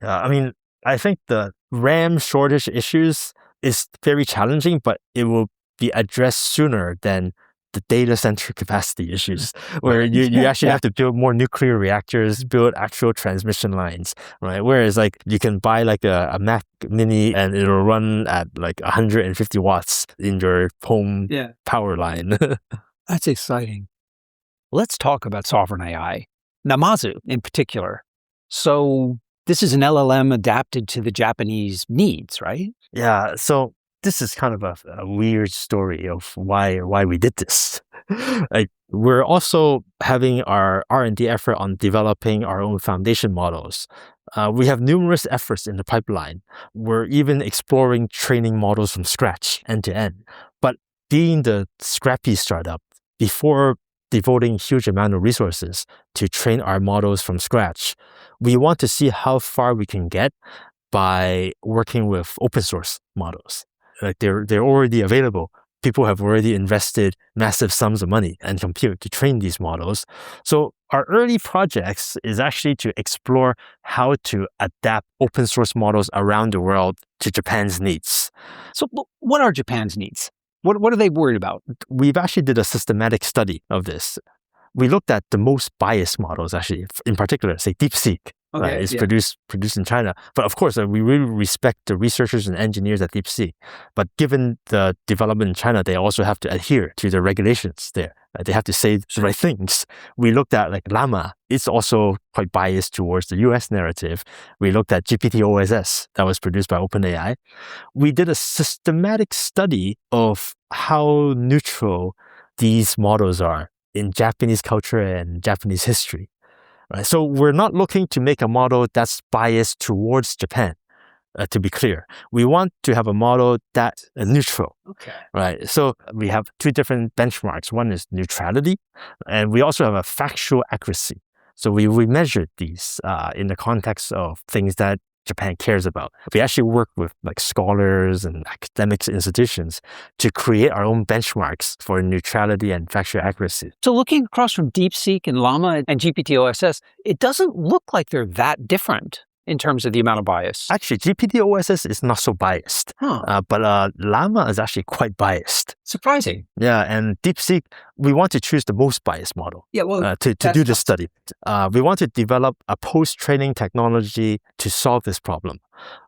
I mean, I think the RAM shortage issues is very challenging, but it will be addressed sooner than the data center capacity issues, where you actually have to build more nuclear reactors, build actual transmission lines, right? Whereas like you can buy like a Mac Mini and it'll run at like 150 watts in your home power line. That's exciting. Let's talk about sovereign AI, Namazu in particular. So this is an LLM adapted to the Japanese needs, right? Yeah, so this is kind of a weird story of why we did this. Like we're also having our R&D effort on developing our own foundation models. We have numerous efforts in the pipeline. We're even exploring training models from scratch, end to end. But being the scrappy startup, before devoting huge amount of resources to train our models from scratch, we want to see how far we can get by working with open source models. Like they're already available. People have already invested massive sums of money and compute to train these models. So our early projects is actually to explore how to adapt open source models around the world to Japan's needs. So what are Japan's needs? What are they worried about? We've actually did a systematic study of this. We looked at the most biased models, actually, in particular, say DeepSeek. Okay, it's produced in China. But of course, we really respect the researchers and engineers at DeepSeek. But given the development in China, they also have to adhere to the regulations there. They have to say the right things. We looked at like Llama. It's also quite biased towards the US narrative. We looked at GPT-OSS that was produced by OpenAI. We did a systematic study of how neutral these models are in Japanese culture and Japanese history. Right? So we're not looking to make a model that's biased towards Japan, to be clear. We want to have a model that's neutral. Okay. Right? So we have two different benchmarks. One is neutrality, and we also have a factual accuracy. So we measured these in the context of things that Japan cares about. We actually work with like scholars and academic institutions to create our own benchmarks for neutrality and factual accuracy. So looking across from DeepSeek and Llama and GPT-OSS, it doesn't look like they're that different in terms of the amount of bias. Actually, GPT-OSS is not so biased, but Llama is actually quite biased. Surprising. Yeah, and DeepSeek, we want to choose the most biased model to do this study. We want to develop a post-training technology to solve this problem.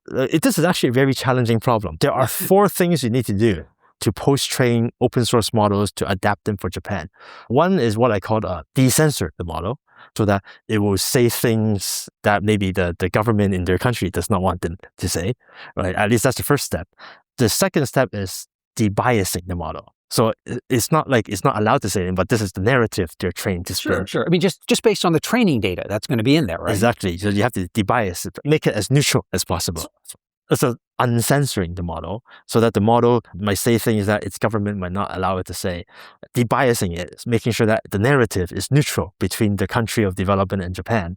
This is actually a very challenging problem. There are 4 things you need to do to post-train open source models to adapt them for Japan. One is what I call decensor the model, so that it will say things that maybe the government in their country does not want them to say, right? At least that's the first step. The second step is debiasing the model. So it's not allowed to say anything, but this is the narrative they're trained to spin. Sure. I mean, just based on the training data, that's going to be in there, right? Exactly. So you have to debias it, make it as neutral as possible. So uncensoring the model so that the model might say things that its government might not allow it to say. Debiasing it is making sure that the narrative is neutral between the country of development and Japan.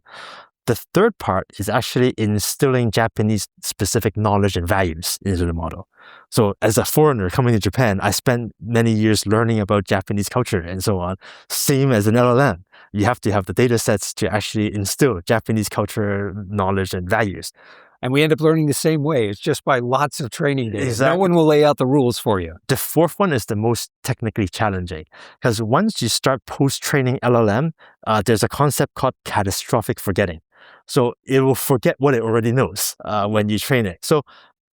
The third part is actually instilling Japanese specific knowledge and values into the model. So as a foreigner coming to Japan, I spent many years learning about Japanese culture and so on. Same as an LLM. You have to have the data sets to actually instill Japanese culture, knowledge, and values. And we end up learning the same way. It's just by lots of training data. Exactly. No one will lay out the rules for you. The fourth one is the most technically challenging, because once you start post-training LLM, there's a concept called catastrophic forgetting. So it will forget what it already knows when you train it. So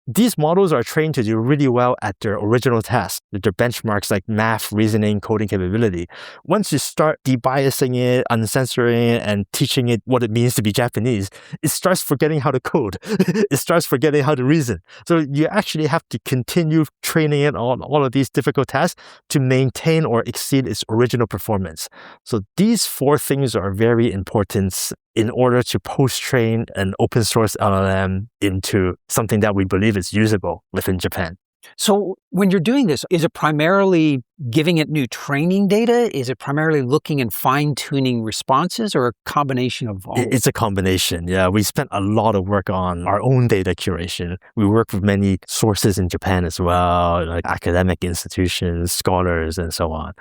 these models are trained to do really well at their original task, their benchmarks like math, reasoning, coding capability. Once you start debiasing it, uncensoring it, and teaching it what it means to be Japanese, it starts forgetting how to code. It starts forgetting how to reason. So you actually have to continue training it on all of these difficult tasks to maintain or exceed its original performance. So these 4 things are very important in order to post-train an open source LLM into something that we believe is usable within Japan. So when you're doing this, is it primarily giving it new training data? Is it primarily looking and fine-tuning responses, or a combination of all? It's a combination, yeah. We spent a lot of work on our own data curation. We work with many sources in Japan as well, like academic institutions, scholars, and so on.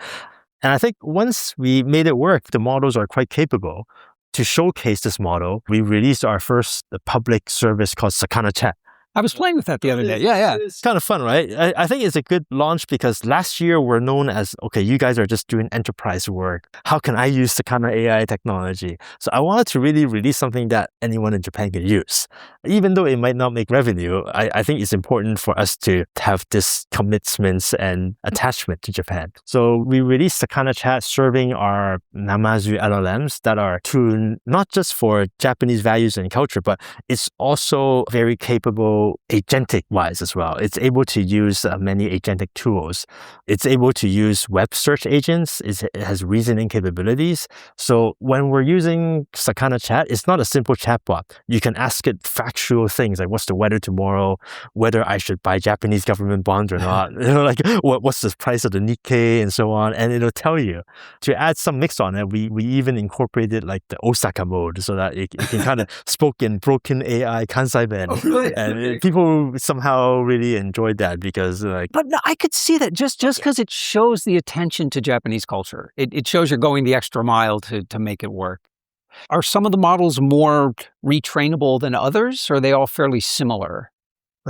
And I think once we made it work, the models are quite capable. To showcase this model, we released our first public service called Sakana Chat. I was playing with that the other day. Yeah. It's kind of fun, right? I think it's a good launch because last year we're known as, okay, you guys are just doing enterprise work. How can I use Sakana AI technology? So I wanted to really release something that anyone in Japan can use. Even though it might not make revenue, I think it's important for us to have this commitments and attachment to Japan. So we released Sakana Chat serving our Namazu LLMs that are tuned not just for Japanese values and culture, but it's also very capable agentic-wise as well. It's able to use many agentic tools. It's able to use web search agents. It has reasoning capabilities. So when we're using Sakana Chat, it's not a simple chatbot. You can ask it factual things like what's the weather tomorrow, whether I should buy Japanese government bonds or not, like what's the price of the Nikkei and so on, and it'll tell you. To add some mix on it, we even incorporated like the Osaka mode so that it can kind of spoke in broken AI Kansai Ben. Oh, really? And people somehow really enjoyed that because But no, I could see that just because it shows the attention to Japanese culture. It shows you're going the extra mile to make it work. Are some of the models more retrainable than others, or are they all fairly similar?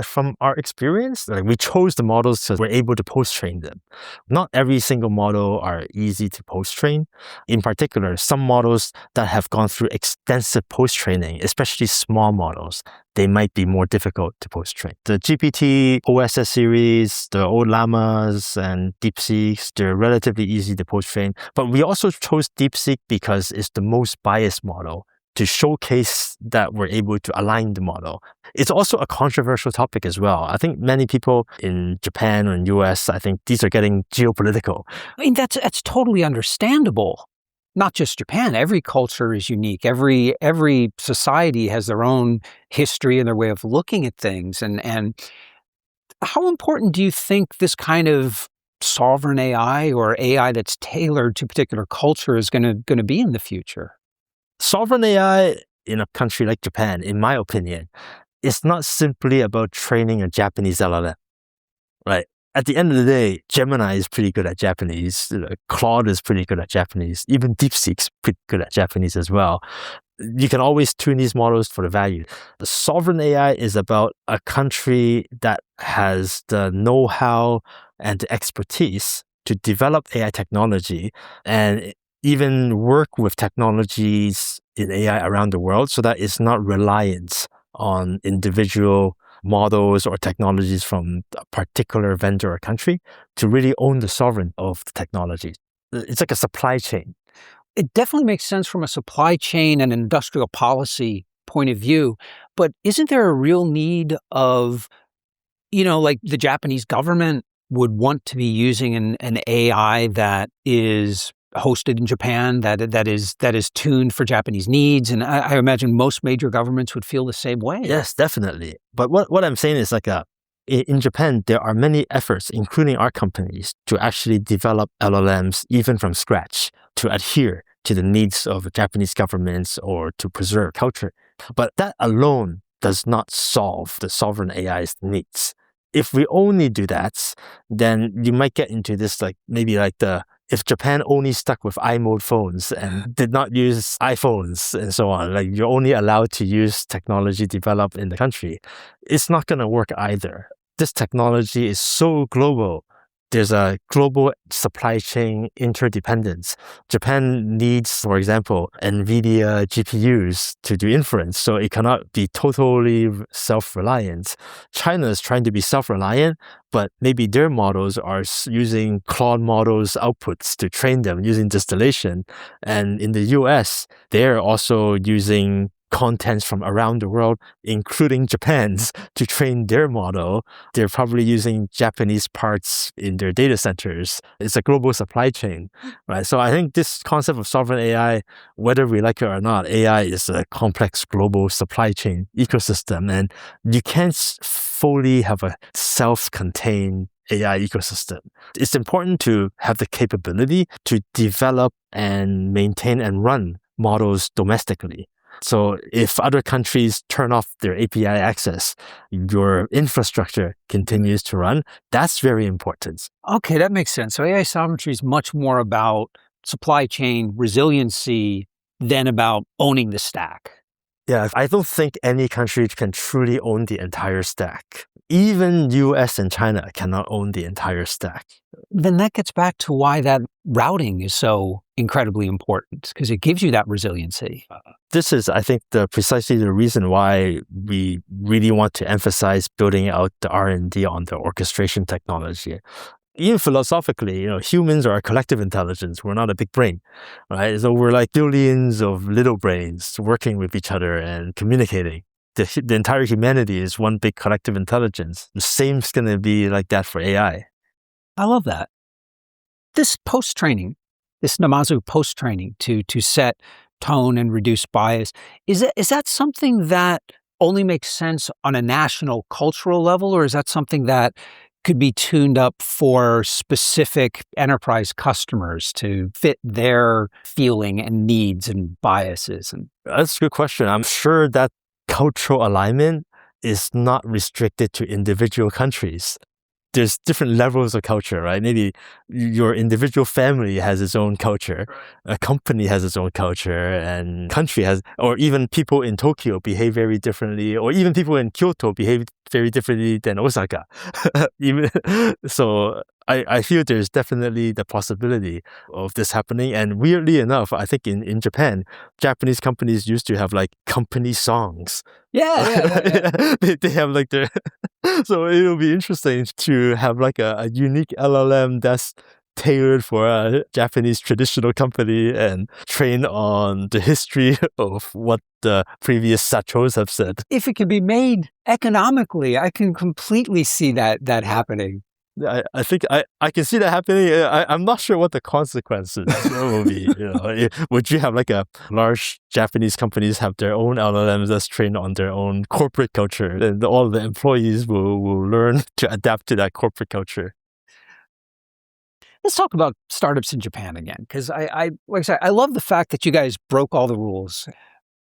From our experience, we chose the models so we're able to post-train them. Not every single model are easy to post-train. In particular, some models that have gone through extensive post-training, especially small models, they might be more difficult to post-train. The GPT OSS series, the old Llamas and DeepSeeks, they're relatively easy to post-train. But we also chose DeepSeek because it's the most biased model to showcase that we're able to align the model. It's also a controversial topic as well. I think many people in Japan or in US, I think these are getting geopolitical. I mean, that's totally understandable. Not just Japan. Every culture is unique. Every society has their own history and their way of looking at things. And how important do you think this kind of sovereign AI or AI that's tailored to a particular culture is going to be in the future? Sovereign AI in a country like Japan, in my opinion, it's not simply about training a Japanese LLM, right? At the end of the day, Gemini is pretty good at Japanese. Claude is pretty good at Japanese. Even DeepSeek's pretty good at Japanese as well. You can always tune these models for the value. The sovereign AI is about a country that has the know-how and the expertise to develop AI technology and even work with technologies in AI around the world so that it's not reliant on individual models or technologies from a particular vendor or country to really own the sovereign of the technology. It's like a supply chain. It definitely makes sense from a supply chain and industrial policy point of view, but isn't there a real need of, like the Japanese government would want to be using an AI that is hosted in Japan, that is tuned for Japanese needs, and I imagine most major governments would feel the same way. Yes, definitely. But what I'm saying is in Japan, there are many efforts, including our companies, to actually develop LLMs even from scratch to adhere to the needs of Japanese governments or to preserve culture. But that alone does not solve the sovereign AI's needs. If we only do that, then you might get into this if Japan only stuck with iMode phones and did not use iPhones and so on, like you're only allowed to use technology developed in the country, it's not going to work either. This technology is so global. There's a global supply chain interdependence. Japan needs, for example, NVIDIA GPUs to do inference, so it cannot be totally self-reliant. China is trying to be self-reliant, but maybe their models are using Claude models' outputs to train them using distillation. And in the US, they're also using contents from around the world, including Japan's, to train their model. They're probably using Japanese parts in their data centers. It's a global supply chain, right? So I think this concept of sovereign AI, whether we like it or not, AI is a complex global supply chain ecosystem, and you can't fully have a self-contained AI ecosystem. It's important to have the capability to develop and maintain and run models domestically. So if other countries turn off their API access, your infrastructure continues to run. That's very important. Okay, that makes sense. So AI sovereignty is much more about supply chain resiliency than about owning the stack. Yeah, I don't think any country can truly own the entire stack. Even US and China cannot own the entire stack. Then that gets back to why that routing is so incredibly important, because it gives you that resiliency. This is, I think, precisely the reason why we really want to emphasize building out the R&D on the orchestration technology. Even philosophically, humans are a collective intelligence. We're not a big brain, right? So we're like billions of little brains working with each other and communicating. The entire humanity is one big collective intelligence. The same is going to be like that for AI. I love that. This post-training, this Namazu post-training to set tone and reduce bias, is that something that only makes sense on a national cultural level, or is that something that could be tuned up for specific enterprise customers to fit their feeling and needs and biases? And that's a good question. I'm sure that cultural alignment is not restricted to individual countries. There's different levels of culture, right? Maybe your individual family has its own culture, a company has its own culture, and country has, or even people in Tokyo behave very differently, or even people in Kyoto behave very differently than Osaka. So I feel there's definitely the possibility of this happening. And weirdly enough, I think in Japan, Japanese companies used to have like company songs. Yeah. They have like their so it'll be interesting to have like a unique LLM that's tailored for a Japanese traditional company and trained on the history of what the previous sachos have said. If it can be made economically, I can completely see that happening. I think I can see that happening. I'm not sure what the consequences will be. Would you have like a large Japanese companies have their own LLMs that's trained on their own corporate culture, and all the employees will learn to adapt to that corporate culture? Let's talk about startups in Japan again, because like I said, I love the fact that you guys broke all the rules.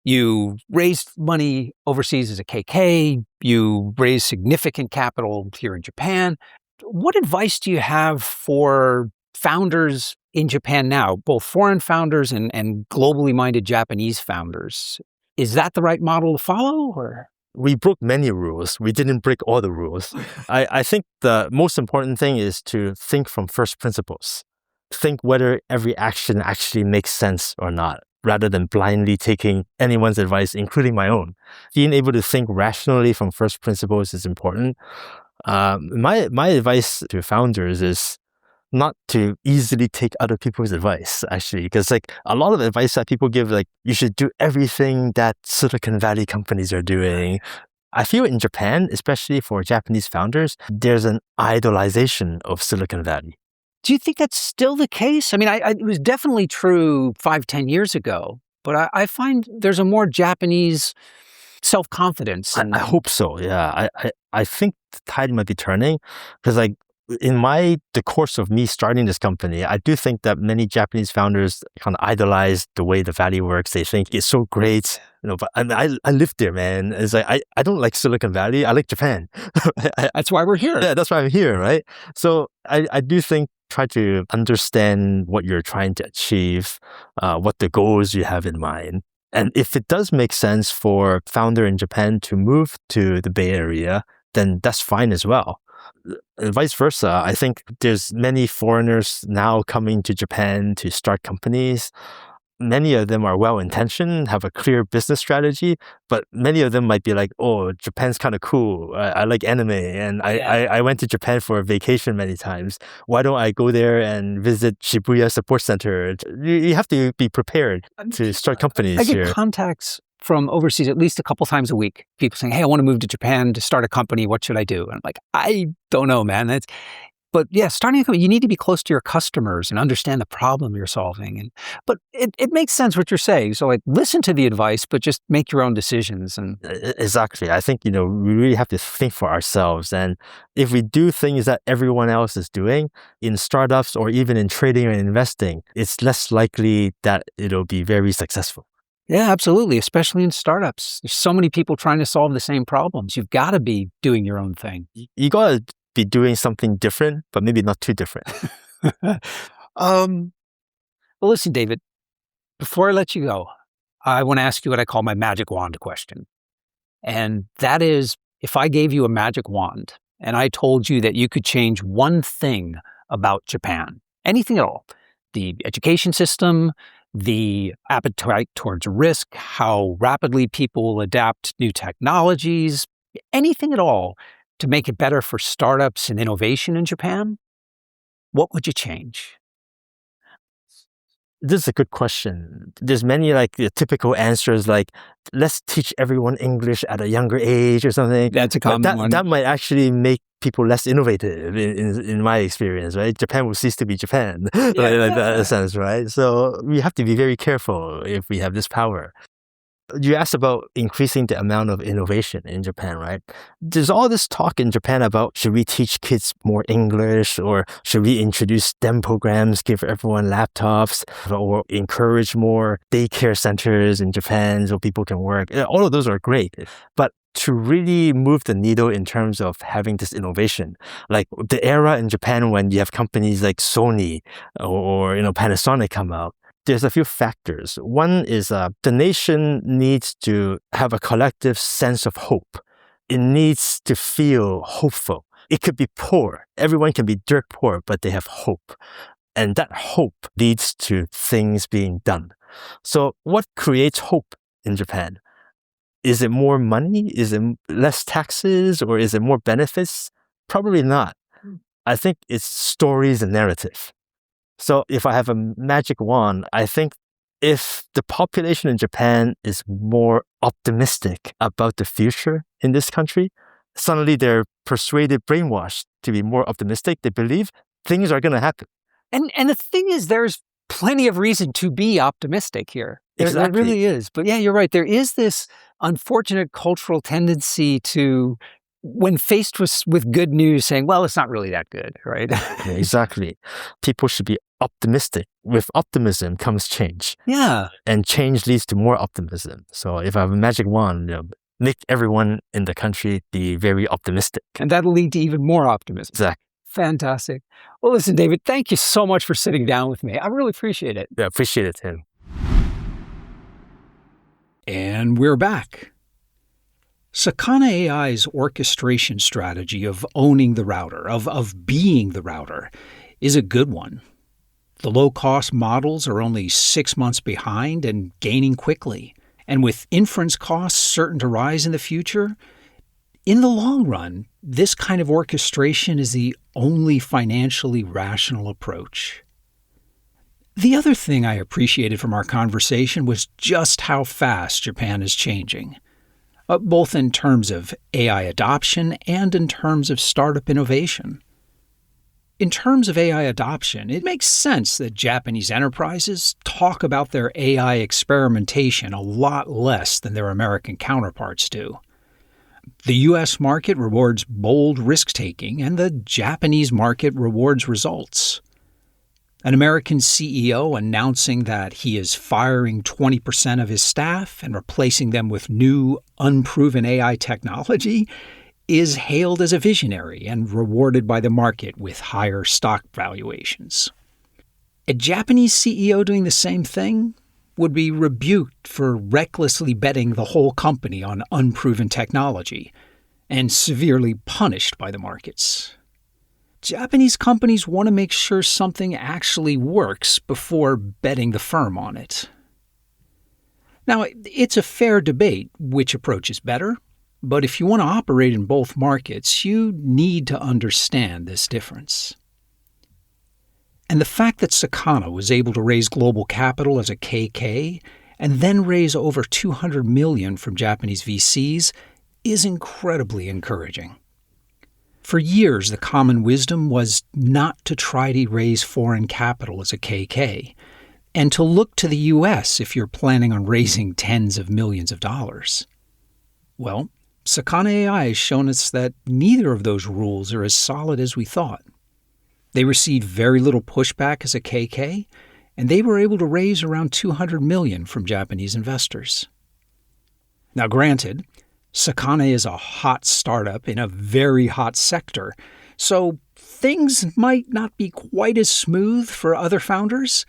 You raised money overseas as a KK. You raised significant capital here in Japan. What advice do you have for founders in Japan now, both foreign founders and globally minded Japanese founders? Is that the right model to follow, or? We broke many rules. We didn't break all the rules. I think the most important thing is to think from first principles. Think whether every action actually makes sense or not, rather than blindly taking anyone's advice, including my own. Being able to think rationally from first principles is important. My advice to founders is not to easily take other people's advice, actually, because like a lot of advice that people give, like you should do everything that Silicon Valley companies are doing. I feel in Japan, especially for Japanese founders, there's an idolization of Silicon Valley. Do you think that's still the case? I mean, it was definitely true 5-10 years ago, but I find there's a more Japanese self-confidence. I hope so. Yeah, I think the tide might be turning, because like in the course of me starting this company, I do think that many Japanese founders kind of idolize the way the Valley works. They think it's so great, but I lived there, man. It's like I don't like Silicon Valley. I like Japan. That's why we're here. Yeah, that's why I'm here, right? So I do think try to understand what you're trying to achieve, what the goals you have in mind. And if it does make sense for a founder in Japan to move to the Bay Area, then that's fine as well. And vice versa, I think there's many foreigners now coming to Japan to start companies. Many of them are well-intentioned, have a clear business strategy, but many of them might be like, oh, Japan's kind of cool. I like anime, and I went to Japan for a vacation many times. Why don't I go there and visit Shibuya Support Center? You have to be prepared to start companies here. I get contacts from overseas at least a couple times a week. People saying, hey, I want to move to Japan to start a company. What should I do? And I'm like, I don't know, man. But yeah, starting a company, you need to be close to your customers and understand the problem you're solving. But it makes sense what you're saying. So like, listen to the advice, but just make your own decisions. And exactly. I think, we really have to think for ourselves. And if we do things that everyone else is doing in startups or even in trading or investing, it's less likely that it'll be very successful. Yeah, absolutely. Especially in startups. There's so many people trying to solve the same problems. You've got to be doing your own thing. You got to be doing something different, but maybe not too different. Well, listen, David, before I let you go, I want to ask you what I call my magic wand question. And that is, if I gave you a magic wand and I told you that you could change one thing about Japan, anything at all, the education system, the appetite towards risk, how rapidly people will adapt new technologies, anything at all to make it better for startups and innovation in Japan, what would you change? This is a good question. There's many like the typical answers like, let's teach everyone English at a younger age or something. That's a common one. That might actually make people less innovative in my experience, right? Japan will cease to be Japan, like that sense, right? So we have to be very careful if we have this power. You asked about increasing the amount of innovation in Japan, right? There's all this talk in Japan about should we teach kids more English, or should we introduce STEM programs, give everyone laptops, or encourage more daycare centers in Japan so people can work. All of those are great. But to really move the needle in terms of having this innovation, like the era in Japan when you have companies like Sony or Panasonic come out, there's a few factors. One is the nation needs to have a collective sense of hope. It needs to feel hopeful. It could be poor. Everyone can be dirt poor, but they have hope. And that hope leads to things being done. So what creates hope in Japan? Is it more money? Is it less taxes? Or is it more benefits? Probably not. I think it's stories and narrative. So if I have a magic wand, I think if the population in Japan is more optimistic about the future in this country, suddenly they're persuaded, brainwashed to be more optimistic. They believe things are going to happen. And the thing is, there's plenty of reason to be optimistic here. There really is. But yeah, you're right. There is this unfortunate cultural tendency to, when faced with good news, saying, well, it's not really that good, right? Yeah, exactly. People should be optimistic. With optimism comes change. Yeah. And change leads to more optimism. So if I have a magic wand, make everyone in the country be very optimistic. And that'll lead to even more optimism. Exactly. Fantastic. Well, listen, David, thank you so much for sitting down with me. I really appreciate it. Yeah, appreciate it, Tim. And we're back. Sakana AI's orchestration strategy of owning the router, of being the router, is a good one. The low-cost models are only 6 months behind and gaining quickly. And with inference costs certain to rise in the future, in the long run, this kind of orchestration is the only financially rational approach. The other thing I appreciated from our conversation was just how fast Japan is changing, both in terms of AI adoption and in terms of startup innovation. In terms of AI adoption, it makes sense that Japanese enterprises talk about their AI experimentation a lot less than their American counterparts do. The U.S. market rewards bold risk-taking, and the Japanese market rewards results. An American CEO announcing that he is firing 20% of his staff and replacing them with new, unproven AI technology is hailed as a visionary and rewarded by the market with higher stock valuations. A Japanese CEO doing the same thing would be rebuked for recklessly betting the whole company on unproven technology and severely punished by the markets. Japanese companies want to make sure something actually works before betting the firm on it. Now, it's a fair debate which approach is better, but if you want to operate in both markets, you need to understand this difference. And the fact that Sakana was able to raise global capital as a KK and then raise over $200 million from Japanese VCs is incredibly encouraging. For years, the common wisdom was not to try to raise foreign capital as a KK, and to look to the U.S. if you're planning on raising tens of millions of dollars. Well, Sakana AI has shown us that neither of those rules are as solid as we thought. They received very little pushback as a KK, and they were able to raise around $200 million from Japanese investors. Now granted, Sakana is a hot startup in a very hot sector, so things might not be quite as smooth for other founders,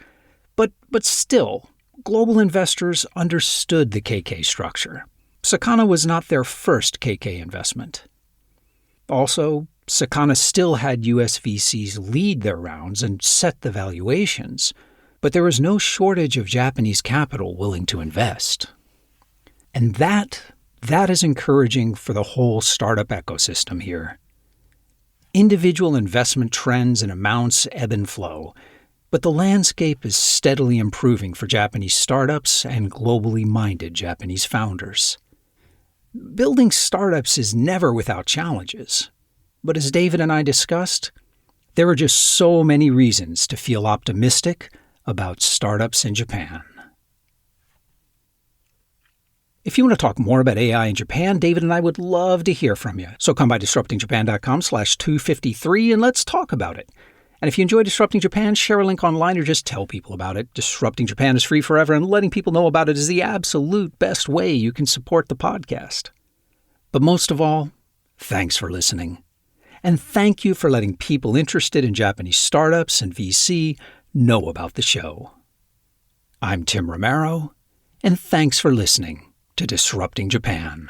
but still, global investors understood the KK structure. Sakana was not their first KK investment. Also, Sakana still had US VCs lead their rounds and set the valuations, but there was no shortage of Japanese capital willing to invest. And that is encouraging for the whole startup ecosystem here. Individual investment trends and amounts ebb and flow, but the landscape is steadily improving for Japanese startups and globally minded Japanese founders. Building startups is never without challenges, but as David and I discussed, there are just so many reasons to feel optimistic about startups in Japan. If you want to talk more about AI in Japan, David and I would love to hear from you. So come by disruptingjapan.com/253 and let's talk about it. And if you enjoy Disrupting Japan, share a link online or just tell people about it. Disrupting Japan is free forever, and letting people know about it is the absolute best way you can support the podcast. But most of all, thanks for listening. And thank you for letting people interested in Japanese startups and VC know about the show. I'm Tim Romero, and thanks for listening to Disrupting Japan.